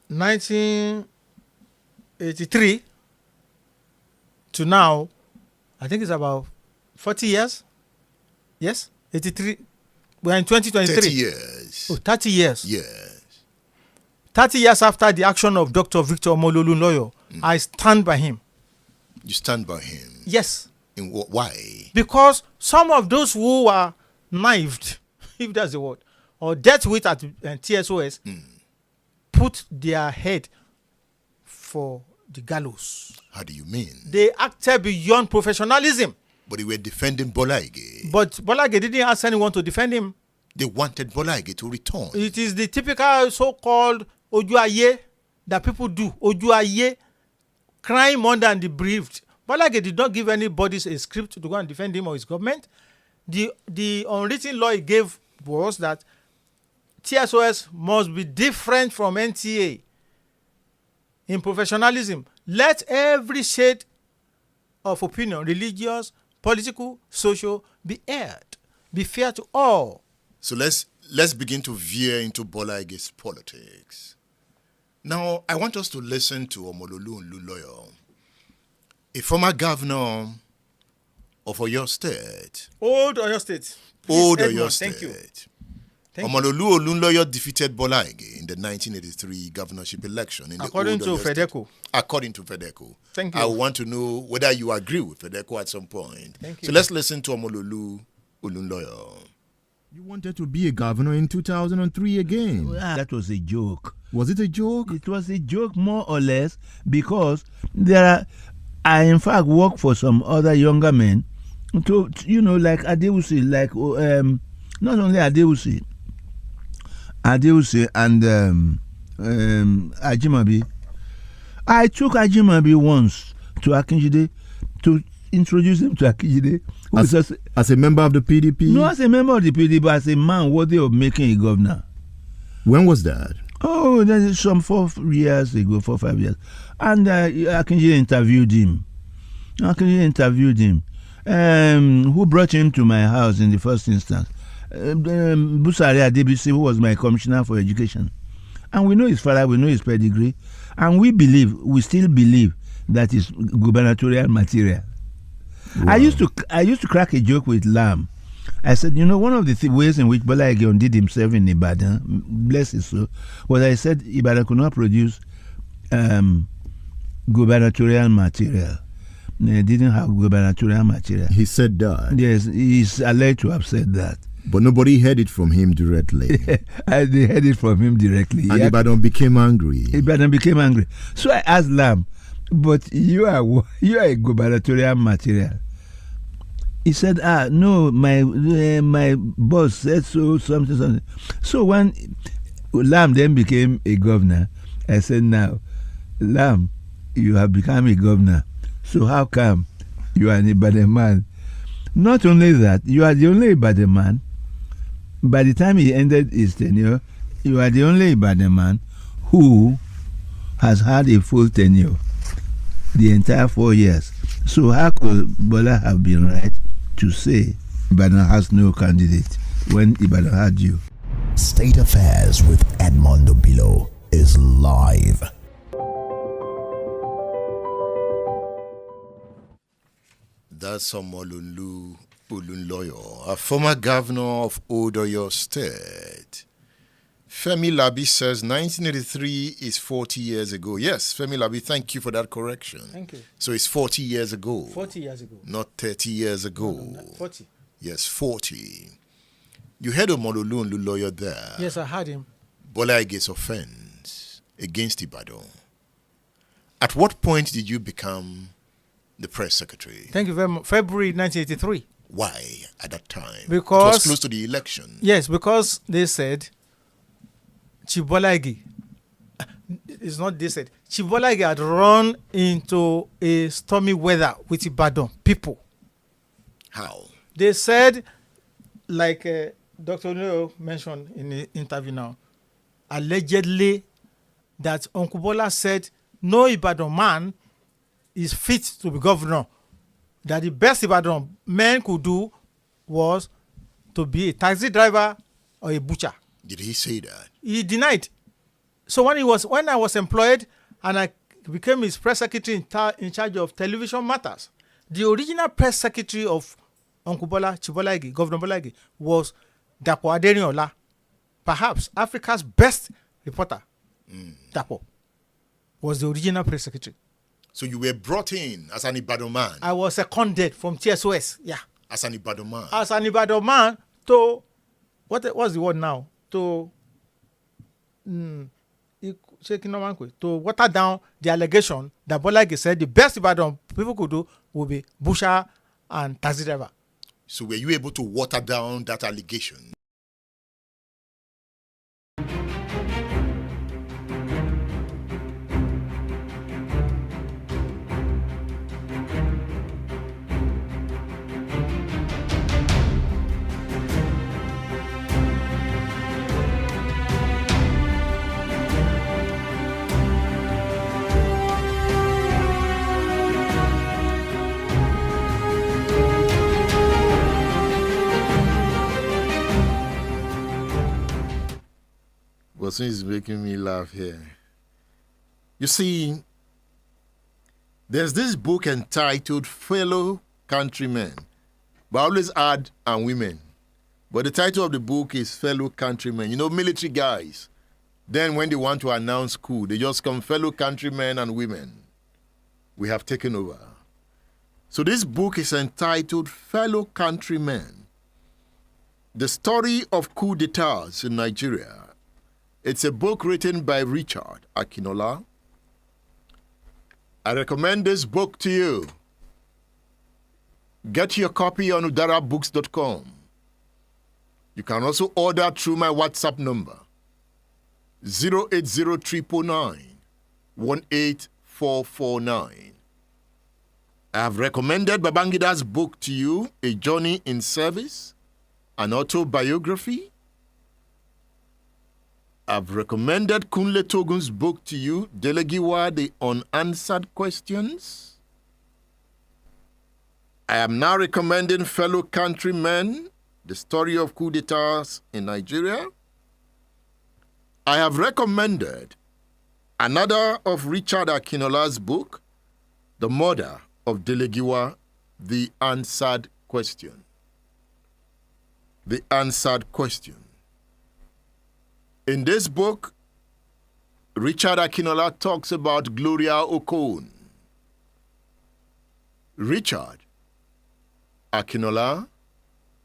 1983 to now, I think it's about 40 years. Yes? 83. We're in 2023. 30 years. Oh, 30 years. Yes. 30 years after the action of Dr. Victor Omololu Olunloyo, I stand by him. You stand by him? Yes. In what? Why? Because some of those who were knifed, if that's the word, or dealt with at TSOS, put their head for the gallows. How do you mean? They acted beyond professionalism. But they were defending Bola Ige. But Bola Ige didn't ask anyone to defend him. They wanted Bola Ige to return. It is the typical so-called Ojuaye that people do. Ojuaye, crying more than the bereaved. Bola Ige did not give anybody a script to go and defend him or his government. The unwritten law he gave was that TSOS must be different from NTA in professionalism. Let every shade of opinion, religious, political, social, be aired, be fair to all. So let's begin to veer into Bola Ige's politics. Now, I want us to listen to Omololu Olunloyo, a former governor of Oyo State. Old Oyo State. Old Edmond, Oyo State. Thank you. Omololu Olunloyo defeated Bola Ige in the 1983 governorship election. According to FEDECO. According to FEDECO. Thank you. I want to know whether you agree with FEDECO at some point. Thank you. So let's listen to Omololu Olunloyo. You wanted to be a governor in 2003 again. That was a joke. Was it a joke? It was a joke, more or less, because I in fact work for some other younger men, like Adewusi, not only Adewusi and Ajimabi. I took Ajimabi once to Akinjide to introduce him to Akinjide. As a member of the PDP? No, as a member of the PDP, but as a man worthy of making a governor. When was that? Oh, that is some 4 years ago, 4 or 5 years. And Akinjide interviewed him. Who brought him to my house in the first instance? Busari Adebisi, who was my commissioner for education. And we know his father, we know his pedigree. And we still believe that is gubernatorial material. Wow. I used to crack a joke with Lam. I said, one of the ways in which Bola Ige did himself in Ibadan, bless his soul, was I said Ibadan could not produce gubernatorial material. They didn't have gubernatorial material. He said that? Yes, he's alleged to have said that. But nobody heard it from him directly. They heard it from him directly. And Ibadan became angry. So I asked Lam, but you are a gubernatorial material. He said, no, my boss said so, something. So when Lam then became a governor, I said, now, Lam, you have become a governor. So how come you are an Ibadan man? Not only that, you are the only Ibadan man. By the time he ended his tenure, you are the only Ibadan man who has had a full tenure the entire 4 years. So how could Bola have been right to say Ibadan has no candidate when Ibadan had you? State Affairs with Edmondo Bilo is live. That's Omololu Olunloyo, a former governor of Ondo State. Femi Labi says 1983 is 40 years ago. Yes, Femi Labi, thank you for that correction. Thank you. So it's 40 years ago. 40 years ago. Not 30 years ago. No, 40. Yes, 40. You heard Omololu Olunloyo there. Yes, I heard him. Bola Ige's offense against Ibadan. At what point did you become the press secretary? Thank you very much. February 1983. Why at that time? Because it was close to the election. Yes, because they said Chibolagi. It's not they said. Chibolagi had run into a stormy weather with Ibadan people. How? They said, like Dr. Leo mentioned in the interview now, allegedly that Uncle Bola said no Ibadan man is fit to be governor. That the best Ibadan man could do was to be a taxi driver or a butcher. Did he say that? He denied. So when I was employed and I became his press secretary in charge of television matters, the original press secretary of Uncle Bola Chibolagi, Governor Bolagi, was Dapo Aderiola, perhaps Africa's best reporter. Dapo was the original press secretary. So you were brought in as an Ibadan man? I was seconded from TSOS, yeah. As an Ibadan man? As an Ibadan man to, what's the word now? To water down the allegation that Bolagi said the best Ibadan people could do would be butcher and taxi driver. So were you able to water down that allegation? Is making me laugh here. You see, there's this book entitled Fellow Countrymen, but I always add and women. But the title of the book is Fellow Countrymen. You know, military guys. Then when they want to announce coup, they just come fellow countrymen and women. We have taken over. So this book is entitled Fellow Countrymen, The Story of Coup d'etats in Nigeria. It's a book written by Richard Akinola. I recommend this book to you. Get your copy on udarabooks.com. You can also order through my WhatsApp number, 080-309-18449. I have recommended Babangida's book to you, A Journey in Service, an autobiography. I've recommended Kunle Togun's book to you, Dele Giwa, The Unanswered Questions. I am now recommending Fellow Countrymen, The Story of Coup d'etats in Nigeria. I have recommended another of Richard Akinola's book, The Murder of Dele Giwa, The Answered Question. The Answered Question. In this book, Richard Akinola talks about Gloria Okon. Richard Akinola,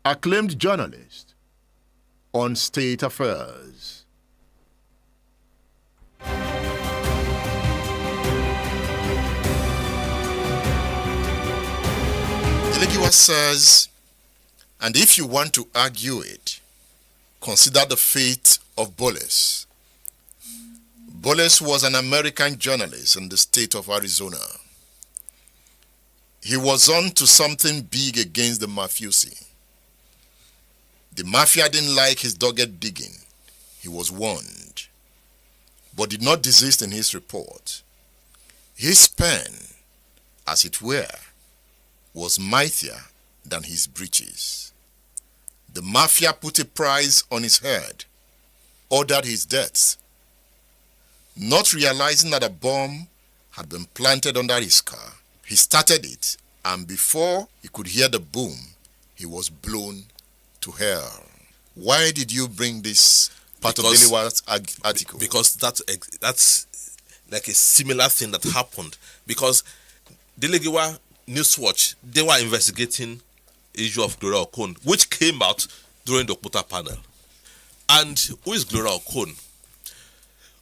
acclaimed journalist on state affairs. Giwa says, and if you want to argue it, consider the fate of Boles. Boles was an American journalist in the state of Arizona. He was on to something big against the mafiosi. The mafia didn't like his dogged digging. He was warned, but did not desist in his report. His pen, as it were, was mightier than his breeches. The mafia put a price on his head, ordered his death, not realizing that a bomb had been planted under his car. He started it, and before he could hear the boom, he was blown to hell. Why did you bring this part of Delewa's article? Because that's like a similar thing that happened. Because Delegiwa Newswatch, they were investigating the issue of Gloria Okon, which came out during the Okuta panel. And who is Gloria Okon?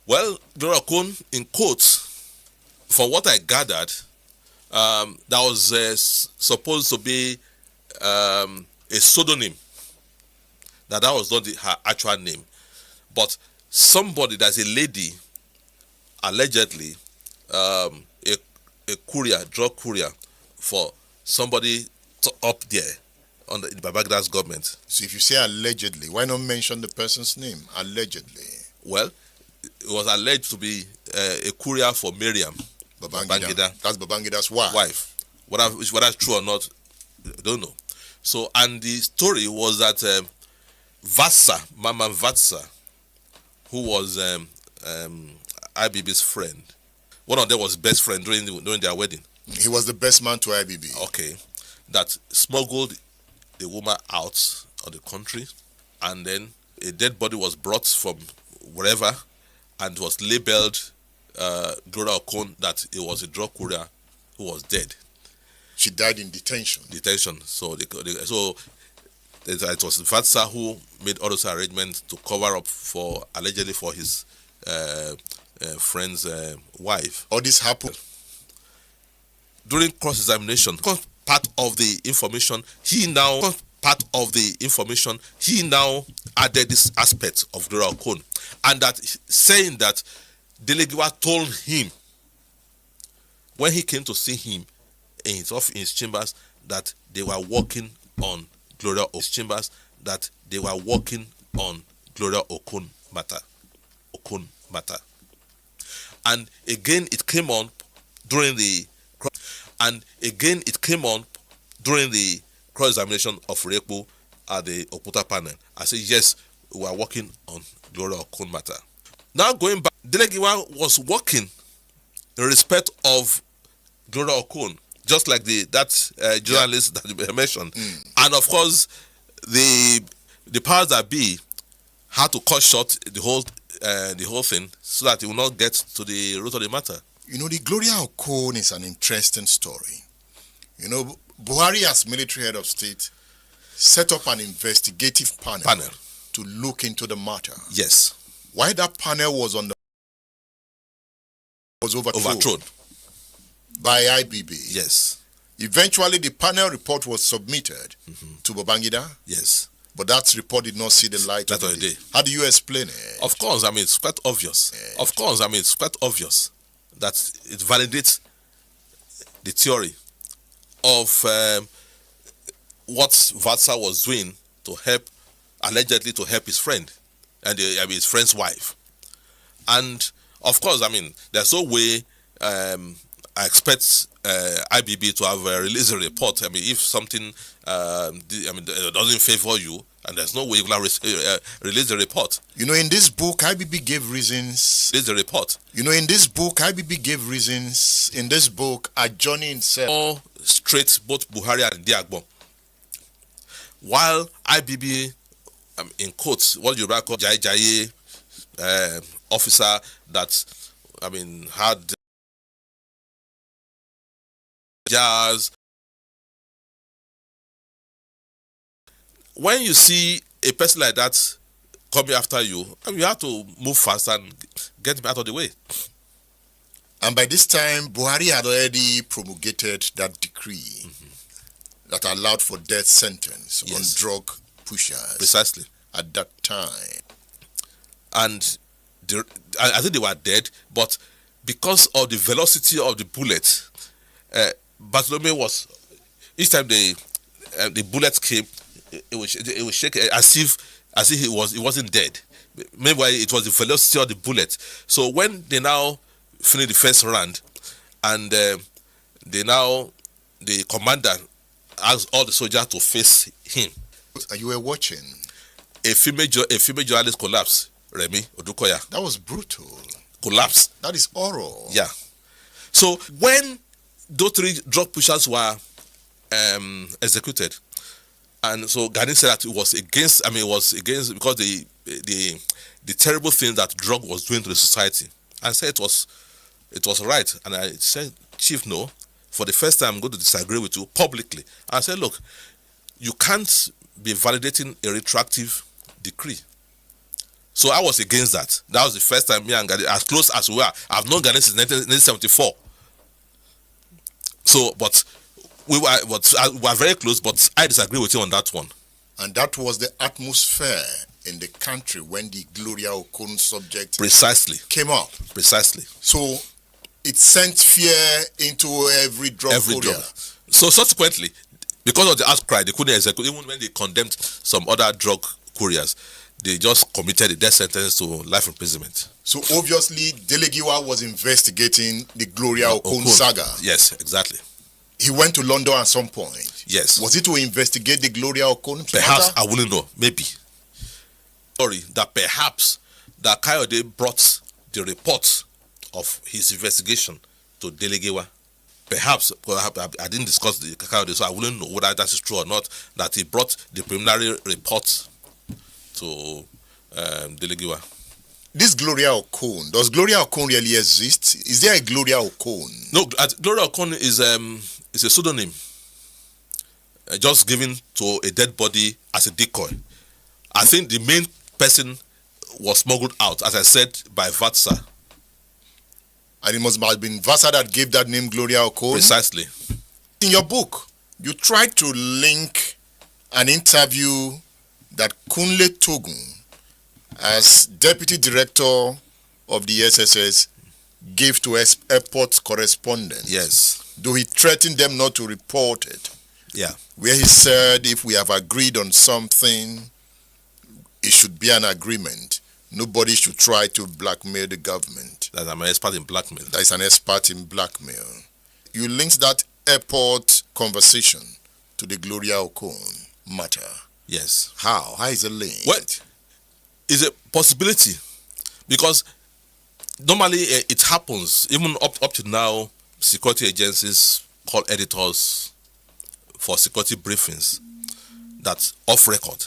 Well, Gloria Okon, in quotes, from what I gathered, that was supposed to be a pseudonym. That was not her actual name, but somebody that's a lady, allegedly, a courier, drug courier for somebody up there on the Babangida's government. So if you say allegedly, why not mention the person's name? Allegedly. Well, it was alleged to be a courier for Miriam Babangida. That's Babangida's wife. Whether it's true or not, I don't know. So, and the story was that Mama Vatsa, who was IBB's friend, one of them was best friend during their wedding. He was the best man to IBB. Okay, that smuggled the woman out of the country, and then a dead body was brought from wherever, and was labeled Gloria Okon that it was a drug courier who was dead. She died in detention. So it was Vatsa who made all those arrangements to cover up allegedly for his friend's wife. All this happened during cross-examination. Part of the information he now added this aspect of Gloria Okon, and that saying that Dele told him when he came to see him in his chambers that they were working on Gloria Okon matter. And again it came on during the cross-examination of Whereabout at the Okuta panel. I said, yes, we are working on Gloria Okon matter. Now going back, Dele was working in respect of Gloria Okon, just like that journalist that you mentioned. And of course, the powers that be had to cut short the whole thing so that it will not get to the root of the matter. You know, the Gloria Okon is an interesting story. You know, Buhari, as military head of state, set up an investigative panel to look into the matter. Yes. Why that panel was overthrown by IBB. Yes. Eventually, the panel report was submitted to Babangida. Yes. But that report did not see the light of the day. How do you explain it? Of course, I mean, it's quite obvious. That it validates the theory of what Vatsa was doing allegedly to help his friend and his friend's wife. And of course, I mean, there's no way I expect IBB to have released a report. I mean, if something doesn't favor you, and there's no way you can release the report. You know, in this book, IBB gave reasons. Release the report. You know, in this book, IBB gave reasons. In this book, Ajoni himself. All straight, both Buhari and Diagbon. While IBB, in quotes, what you call Jai officer that, had jazz. When you see a person like that coming after you, you have to move fast and get him out of the way. And by this time, Buhari had already promulgated that decree that allowed for death sentence on drug pushers. Precisely. At that time. And I think they were dead, but because of the velocity of the bullet, Bartholomew was, each time the bullet came, it was shake as if he wasn't dead. Meanwhile, it was the velocity of the bullet. So when they now finished the first round, and the commander asked all the soldiers to face him. And you were watching. A female journalist collapsed. Remy Odukoya. That was brutal. Collapsed. That is horror. Yeah. So when those three drug pushers were executed, and so Gani said that it was against because the terrible thing that drug was doing to the society. I said it was right, and I said, Chief, no, for the first time I'm going to disagree with you publicly. I said, look, you can't be validating a retroactive decree. So I was against that. That was the first time me and Gani, as close as we are, I've known Gani since 1974. So, but we were very close, but I disagree with you on that one. And that was the atmosphere in the country when the Gloria Okon subject precisely came up. Precisely. So it sent fear into every drug courier. So subsequently, because of the outcry, they couldn't execute. Even when they condemned some other drug couriers, they just committed a death sentence to life imprisonment. So obviously, Dele Giwa was investigating the Gloria Okon saga. Yes, exactly. He went to London at some point. Yes. Was it to investigate the Gloria Okon? Perhaps, I wouldn't know. Maybe. Sorry, that perhaps that Kayode brought the report of his investigation to Dele Giwa. Perhaps, I didn't discuss the Kayode, so I wouldn't know whether that is true or not, that he brought the preliminary report to Dele Giwa. This Gloria Okon, does Gloria Okon really exist? Is there a Gloria Okon? No, Gloria Okon is a pseudonym just given to a dead body as a decoy. I think the main person was smuggled out, as I said, by Vatsa. And it must have been Vatsa that gave that name Gloria Okon? Precisely. In your book, you tried to link an interview that Kunle Togun, as deputy director of the SSS, gave to airport correspondents. Yes. Though he threatened them not to report it. Yeah. Where he said if we have agreed on something, it should be an agreement. Nobody should try to blackmail the government. That I'm an expert in blackmail. That is an expert in blackmail. You linked that airport conversation to the Gloria Okon matter. Yes. How? How is it linked? Well, it's a possibility, because normally it happens, even up to now, security agencies call editors for security briefings that's off record,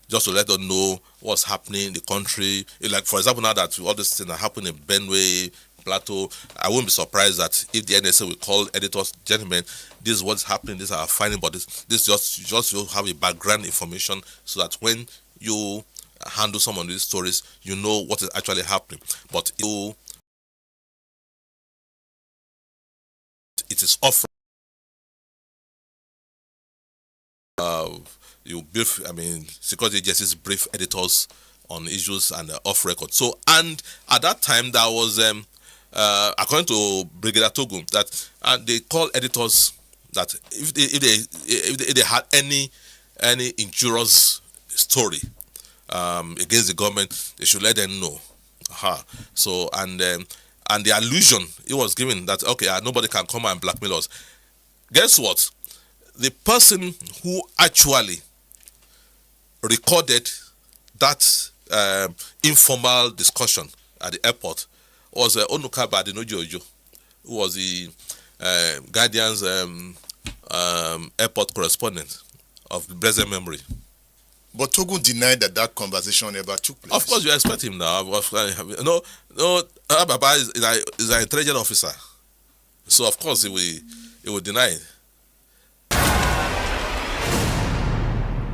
just to let them know what's happening in the country. Like, for example, now that all these things are happening in Benue, Plateau, I wouldn't be surprised that if the NSA will call editors, gentlemen, this is what's happening, these are finding, but this just you have a background information so that when you handle some of these stories, you know what is actually happening. But it is off. You brief, security agencies brief editors on issues and off record. So, and at that time, there was, according to Brigadier Togun, that they call editors that if they had any injurious story against the government, they should let them know. So, and the allusion it was given that, okay, nobody can come and blackmail us. Guess what? The person who actually recorded that informal discussion at the airport was Onuka Badinojojo, who was the Guardian's airport correspondent of blessed memory. But Togun denied that conversation ever took place. Of course, you expect him now. No, Baba is an intelligence officer, so of course he will deny it.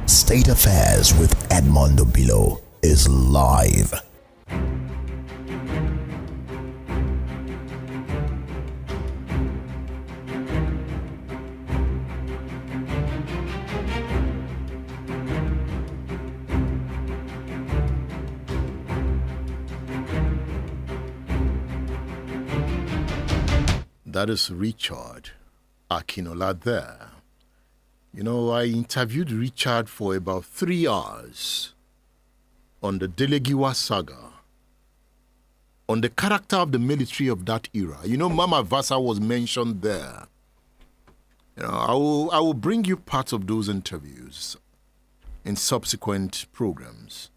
State Affairs with Edmondo Bilo is live. That is Richard Akinola there. You know, I interviewed Richard for about 3 hours on the Dele Giwa saga, on the character of the military of that era. You know, Mama Vasa was mentioned there. You know, I will bring you parts of those interviews in subsequent programs.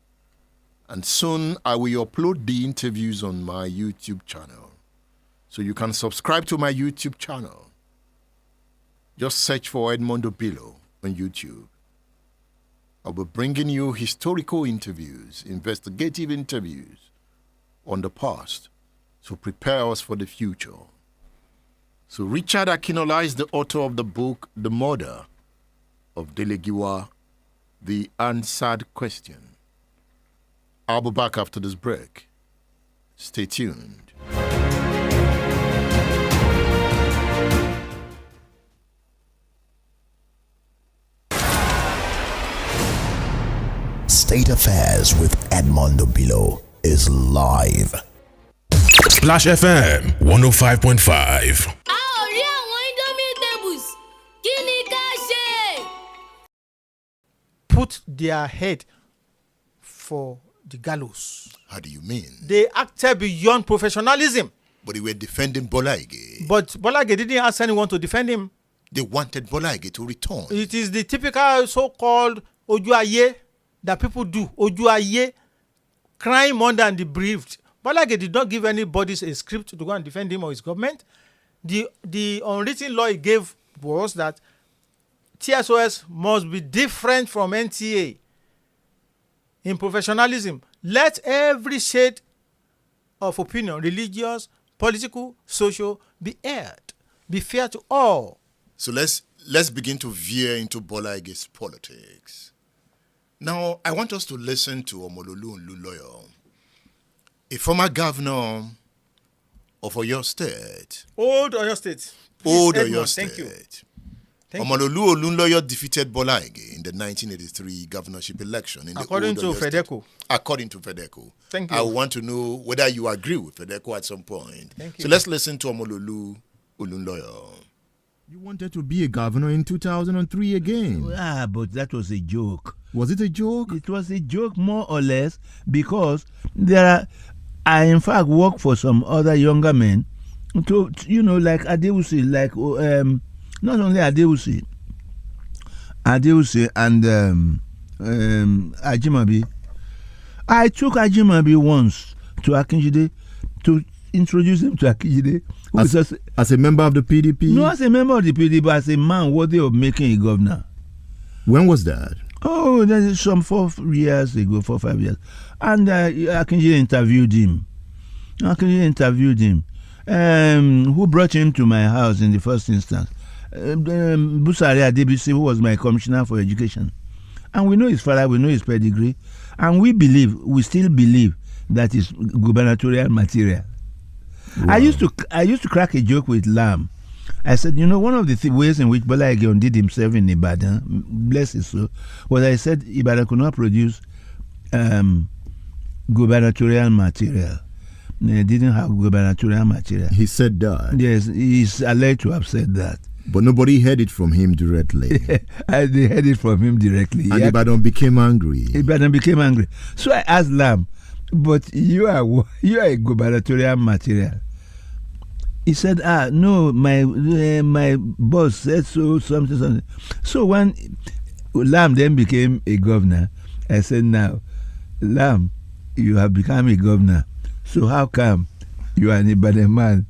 And soon I will upload the interviews on my YouTube channel. So you can subscribe to my YouTube channel. Just search for Edmondo Bilo on YouTube. I'll be bringing you historical interviews, investigative interviews on the past to prepare us for the future. So Richard Akinola is the author of the book, The Murder of Dele Giwa, The Answered Question. I'll be back after this break. Stay tuned. State Affairs with Edmondo Bilo is live. Splash FM 105.5. a ò rí àwọn indomie tables kí ni ká ṣe. Put their head for the gallows. How do you mean? They acted beyond professionalism. But they were defending Bola Ige. But Bola Ige didn't ask anyone to defend him. They wanted Bola Ige to return. It is the typical so-called Ojuaye that people do. Ojuaye, crying more than the bereaved. Bola Ige did not give anybody a script to go and defend him or his government. The unwritten law he gave was that TSOS must be different from NTA in professionalism. Let every shade of opinion, religious, political, social, be aired. Be fair to all. So let's begin to veer into Bola Ige's politics. Now, I want us to listen to Omololu Nluloyo, a former governor of Oyo State. Old Oyo State. Old Edmond, Oyo State. Thank you. Omololu Olunloyo defeated Bola Ige in the 1983 governorship election. According to FEDECO. According to FEDECO. Thank you. I want to know whether you agree with FEDECO at some point. Thank you. So let's listen to Omololu Olunloyo. You wanted to be a governor in 2003 again. But that was a joke. Was it a joke? It was a joke, more or less, because I in fact work for some other younger men, like Adewusi, not only Adewusi and Ajimabi. I took Ajimabi once to Akinjide to introduce him to Akinjide. As a member of the PDP? No, as a member of the PDP, but as a man worthy of making a governor. When was that? Oh, that is some 4 years ago, 4 or 5 years. And Akinjide interviewed him. Who brought him to my house in the first instance? Busari Adebisi, who was my commissioner for education. And we know his father, we know his pedigree. And we still believe that is gubernatorial material. Wow. I used to crack a joke with Lam. I said, one of the ways in which Bola Ige did himself in Ibadan, bless his soul, was I said Ibadan could not produce gubernatorial material. They didn't have gubernatorial material. He said that? Yes, he's alleged to have said that. But nobody heard it from him directly. They heard it from him directly. And Ibadan became angry. So I asked Lam, but you are a gubernatorial material. He said, no, my boss said so, something. So when Lam then became a governor, I said, now, Lam, you have become a governor. So how come you are an Ibadan man?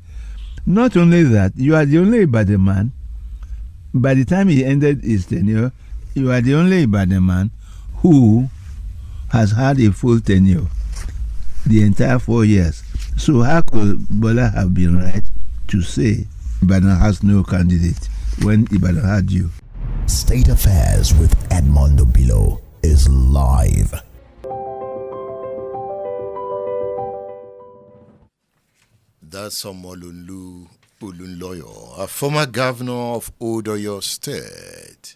Not only that, you are the only Ibadan man. By the time he ended his tenure, you are the only Ibadan man who has had a full tenure the entire 4 years. So how could Bola have been right to say Ibadan has no candidate when Ibadan had you? State Affairs with Edmondo Bilo is live. That's Omololu Olunloyo, a former governor of Oyo State.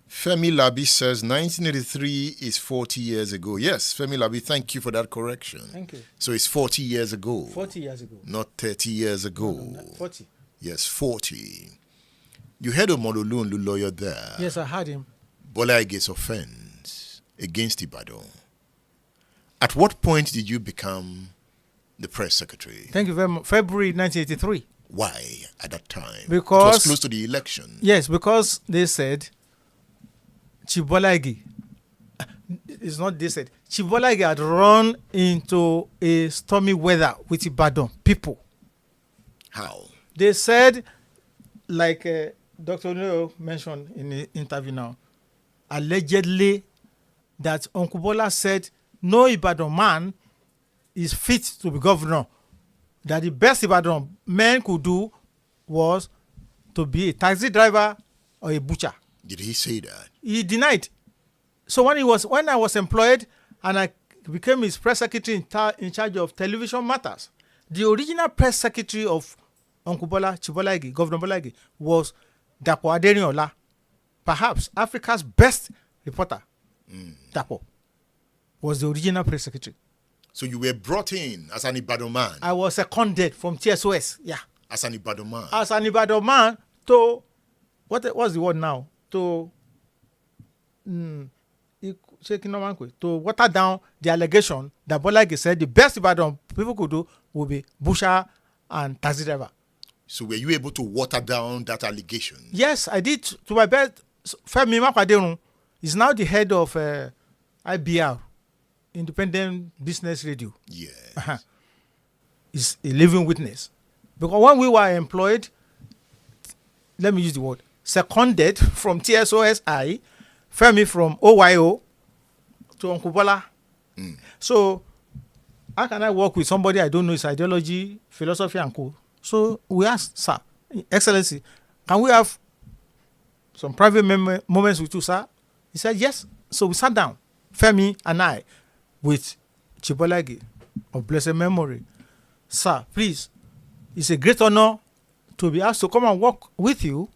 Femi Labi says 1983 is 40 years ago. Yes, Femi Labi, thank you for that correction. Thank you. So it's 40 years ago. 40 years ago. Not 30 years ago. No, 40. Yes, 40. You heard Omololu Olunloyo there. Yes, I heard him. Bola Ige's offense against Ibadan. At what point did you become the press secretary? Thank you very much. February 1983. Why at that time? Because it was close to the election. Yes, because they said Chief Bola Ige. It's not they said. Chief Bola Ige had run into a stormy weather with Ibadan people. How? They said, like Dr. Ondo mentioned in the interview now, allegedly that Uncle Bola said no Ibadan man is fit to be governor. That the best Ibadan man could do was to be a taxi driver or a butcher. Did he say that? He denied. So when I was employed and I became his press secretary in charge of television matters, the original press secretary of Uncle Bola, Chief Bola Ige, Governor Bola Ige, was Dapo Aderinola, perhaps Africa's best reporter. Dapo. was the original press secretary. So you were brought in as an Ibadan man. I was seconded from TSOS. Yeah. As an Ibadan man. As an Ibadan man to what's the word now? To water down the allegation that Bola Ige said the best Ibadan people could do would be busher and taxi driver. So were you able to water down that allegation? Yes, I did. To my best, Femi Makwaderun is now the head of IBR, Independent Business Radio. Yeah. Is a living witness. Because when we were employed, let me use the word, seconded from TSOSI, Femi from OYO to Uncle Bola. So how can I work with somebody I don't know his ideology, philosophy, and co? So we asked, sir, Excellency, can we have some private moments with you, sir? He said, yes. So we sat down, Femi and I, with Bola Ige of blessed memory. Sir, please, it's a great honor to be asked to come and work with you.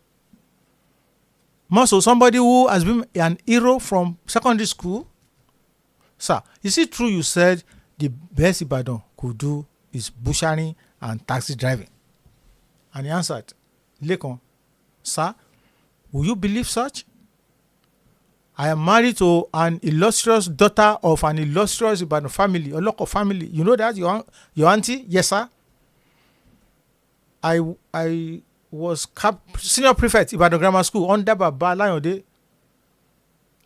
More so somebody who has been an hero from secondary school. Sir, is it true you said the best Ibadan could do is butchering and taxi driving? And he answered, Lekon, sir, will you believe such? I am married to an illustrious daughter of an illustrious Ibadan family, a local family. You know that, your auntie? Yes, sir. I was senior prefect Ibadan Grammar School under Baba Layode,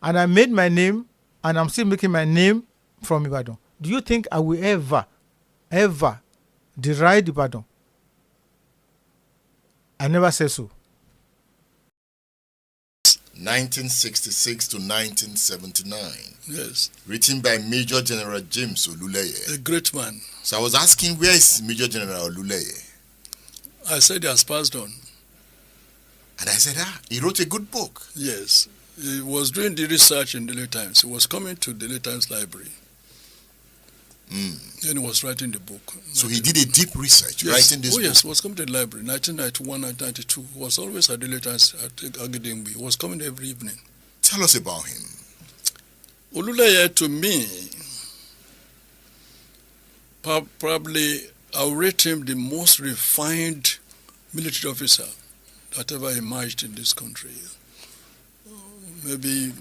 and I made my name, and I'm still making my name from Ibadan. Do you think I will ever deride Ibadan? I never said so. 1966 to 1979. Yes. Written by Major General James Oluleye. A great man. So I was asking, where is Major General Oluleye? I said he has passed on. And I said, he wrote a good book. Yes. He was doing the research in Dele Times. He was coming to Dele Times library. And he was writing the book. So he did a deep research, yes. Writing this book? Yes, he was coming to the library. 1991 and 1992. He was always at Dele Times at Akeredolu. He was coming every evening. Tell us about him. Oluleye, to me, probably I'll rate him the most refined military officer that ever emerged in this country. Maybe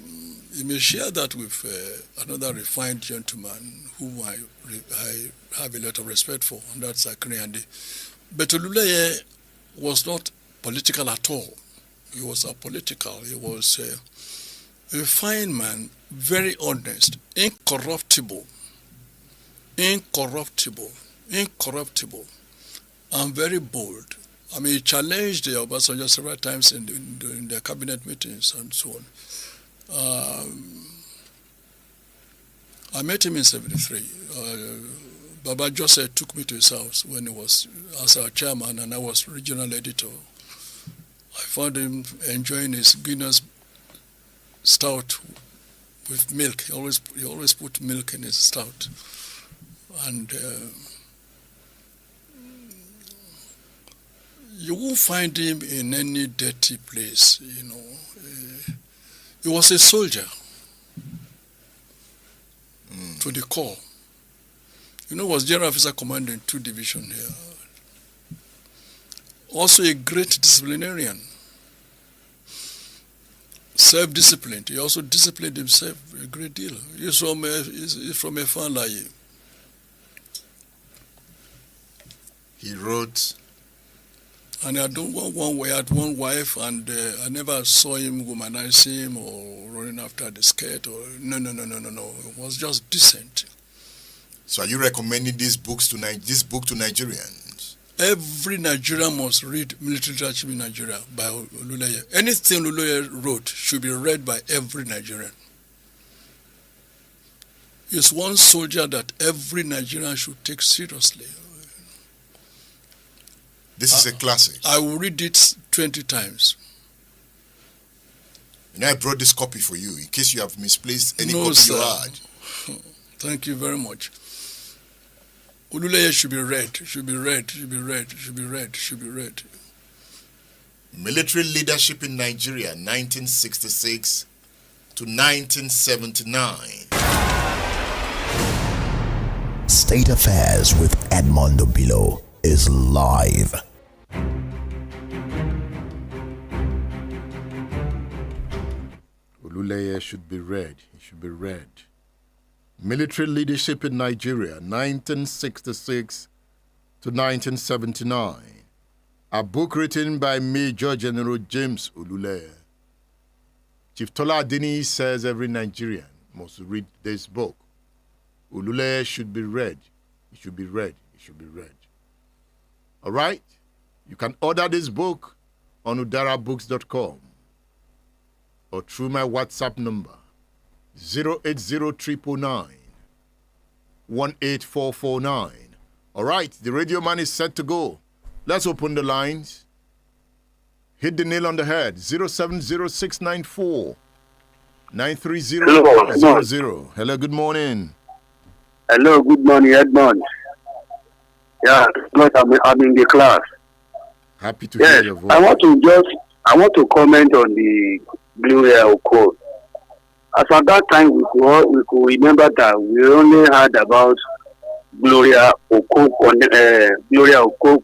you may share that with another refined gentleman whom I have a lot of respect for, and that's Akeredolu. But Oluleye was not political at all. He was apolitical. He was a fine man, very honest, incorruptible, and very bold. I mean, he challenged the Obasanjo several times in the cabinet meetings and so on. I met him in 73. Baba Joseph took me to his house when he was as our chairman and I was regional editor. I found him enjoying his Guinness stout with milk. He always put milk in his stout. And you won't find him in any dirty place, you know. He was a soldier to the core. You know, was General Officer Commanding 2 Division here. Also a great disciplinarian. Self-disciplined. He also disciplined himself a great deal. He's from a family. He wrote, and I don't want had one wife, and I never saw him womanize him or running after the skirt or no. It was just decent. So are you recommending this book to Nigerians? Every Nigerian must read Military Leadership in Nigeria by Oluleye. Anything Oluleye wrote should be read by every Nigerian. He's one soldier that every Nigerian should take seriously. This is a classic. I will read it 20 times. And I brought this copy for you in case you have misplaced any copy sir. you had. Thank you very much. Oluleye should be read. Military Leadership in Nigeria, 1966 to 1979. State Affairs with Edmondo Bilo is live. Oluleye should be read. It should be read. Military leadership in Nigeria, 1966 to 1979. A book written by Major General James Oluleye. Chief Tola Adini says every Nigerian must read this book. Oluleye should be read. It should be read. It should be read. All right? You can order this book on udarabooks.com or through my WhatsApp number, 080-999-18449. All right, the radio man is set to go. Let's open the lines. Hit the nail on the head, 070-694-93000. Hello, good morning. Hello, good morning, Edmond. Yeah, but I'm in the class. Happy to hear your voice. I want to comment on the Gloria Okon. As at that time, we could remember that we only heard about Gloria Okon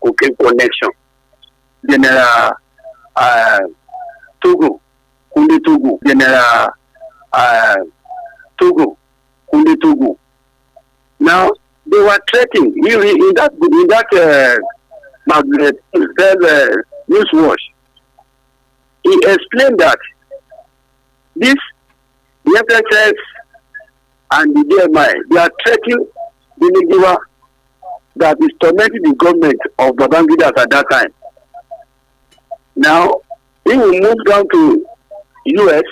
cocaine connection. General Togo, Kunde Togo, General Togo, Kunde Togo. Now they were threatening in that news watch. He explained that this the FSS and the DMI, they are threatening the Giwa that is tormenting the government of Babangida at that time. Now, he will move down to US,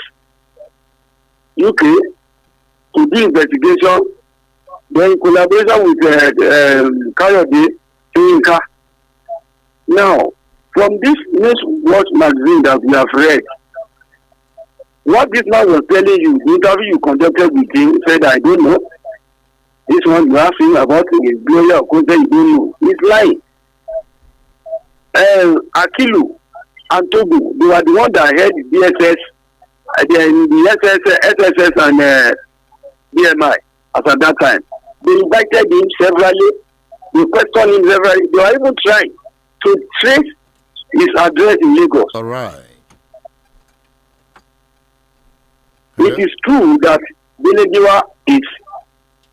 UK to do investigation, then in collaboration with Kayode Inka. Now, from this News Watch magazine that we have read, what this man was telling you, the interview you conducted with him, said, I don't know. This one you asked him about his Gloria Okon, you don't know. He's lying. Akilu and Togo, they were the ones that had the DSS, the SSS and DMI as at that time. They invited him severally, they questioned him severally. They were even trying to trace his address in Lagos. All right. It is true that Dele is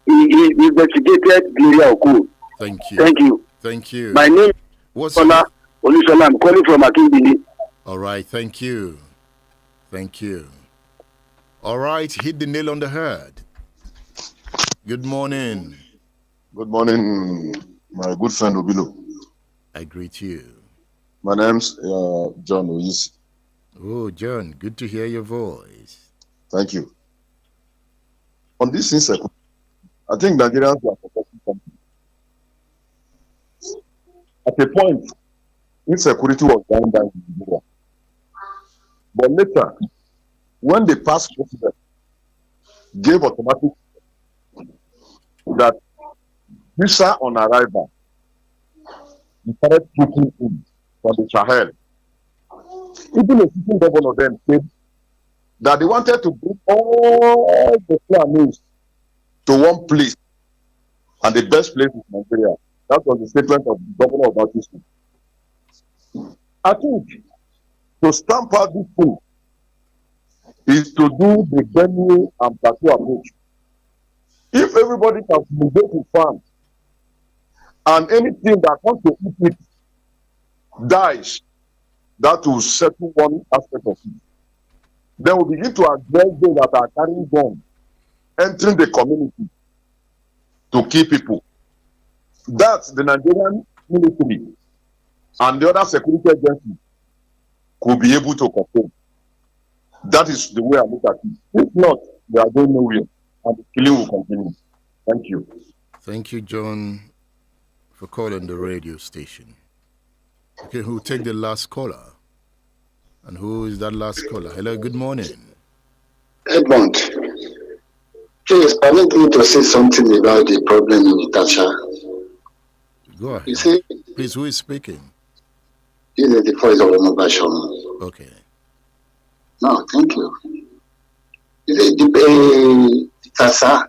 investigated Gloria Okon. Thank you. Thank you. Thank you. My name is Olusola. I'm calling from Akeredolu. All right. Thank you. Thank you. All right. Hit the nail on the head. Good morning. Good morning, my good friend Obilo. I greet you. My name's John Oyisi. Oh, John. Good to hear your voice. Thank you. On this insecurity, I think Nigerians are forgetting something. At a point, insecurity was dying down in Nigeria. But later, when the past president gave automatic that visa on arrival, he started trooping in from the Sahel. Even a sitting governor then said that they wanted to bring all the Fulanis to one place, and the best place is Nigeria. That was the statement of the governor of Baptist. I think to stamp out this thing is to do the Benue and Plateau approach. If everybody can go to farm and anything that wants to eat it dies, that will settle one aspect of it. Then we begin to address those that are carrying guns, entering the community to kill people. That the Nigerian military and the other security agencies could be able to control. That is the way I look at it. If not, they are going nowhere, and the killing will continue. Thank you. Thank you, John, for calling the radio station. Okay, who take the last caller? And who is that last caller? Hello, good morning. Edmond, please permit me to say something about the problem in Itacha. Go ahead. You see, please, who is speaking? This is the voice of Omobashon. Okay. No, thank you. You see, the Itasa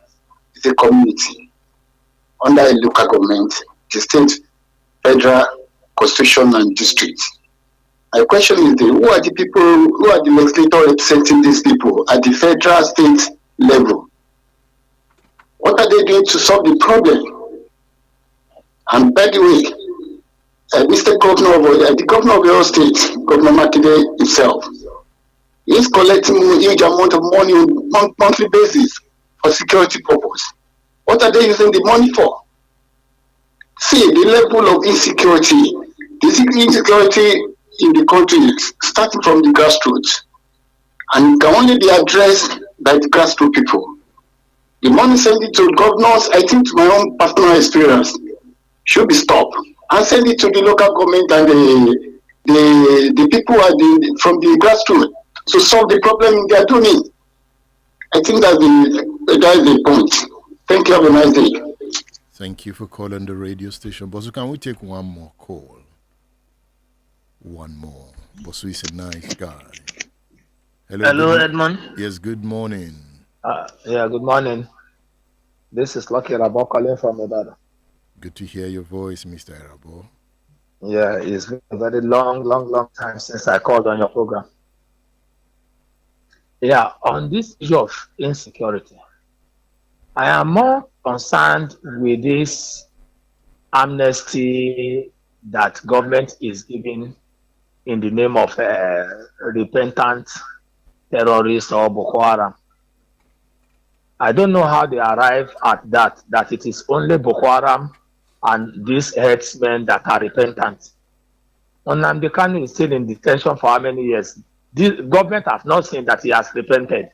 is a community under a local government, the state, federal, constitution, and district. My question is, who are the people, who are the legislators representing these people at the federal, state level? What are they doing to solve the problem? And by the way, Mr. Governor of the governor of your state, Governor Makinde himself, is collecting a huge amount of money on monthly basis for security purpose. What are they using the money for? See, the level of insecurity, in the country is starting from the grassroots, and can only be addressed by the grassroots people. The money sent it to governors, I think, to my own personal experience, should be stopped, and send it to the local government and the people from the grassroots to solve the problem they are doing. I think that is the point. Thank you. Have a nice day. Thank you for calling the radio station. Bosu, can we take one more call? One more. Bosu is a nice guy. Hello, Edmond. Yes, good morning. Yeah, good morning. This is Lucky Rabo calling from Ibadan. Good to hear your voice, Mr. Rabo. Yeah, it's been a very long time since I called on your program. Yeah, on this issue of insecurity, I am more concerned with this amnesty that government is giving in the name of repentant terrorists or Boko Haram. I don't know how they arrive at that it is only Boko Haram and these headsmen that are repentant. Nnamdi Kanu is still in detention for how many years? The government has not seen that he has repented.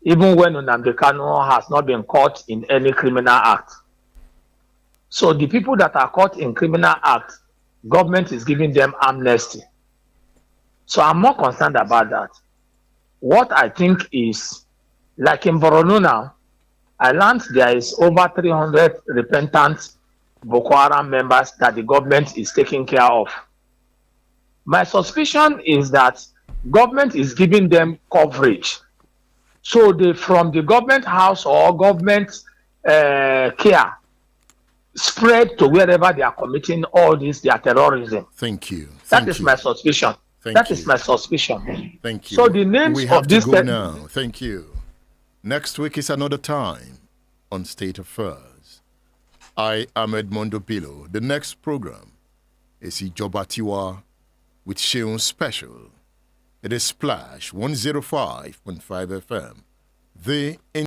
Even when Nnamdi Kanu has not been caught in any criminal act. So the people that are caught in criminal act, government is giving them amnesty. So I'm more concerned about that. What I think is, like in Borno now, I learned there is over 300 repentant Boko Haram members that the government is taking care of. My suspicion is that government is giving them coverage. So they, from the government house or government care, spread to wherever they are committing all this, their terrorism. Thank you. That is my suspicion. That is my suspicion. Thank you. So the names we have of this to go now. Thank you. Next week is another time on State Affairs. I am Edmondo Bilo. The next program is Ijobatiwa with Sheon Special. It is Splash 105.5 FM. The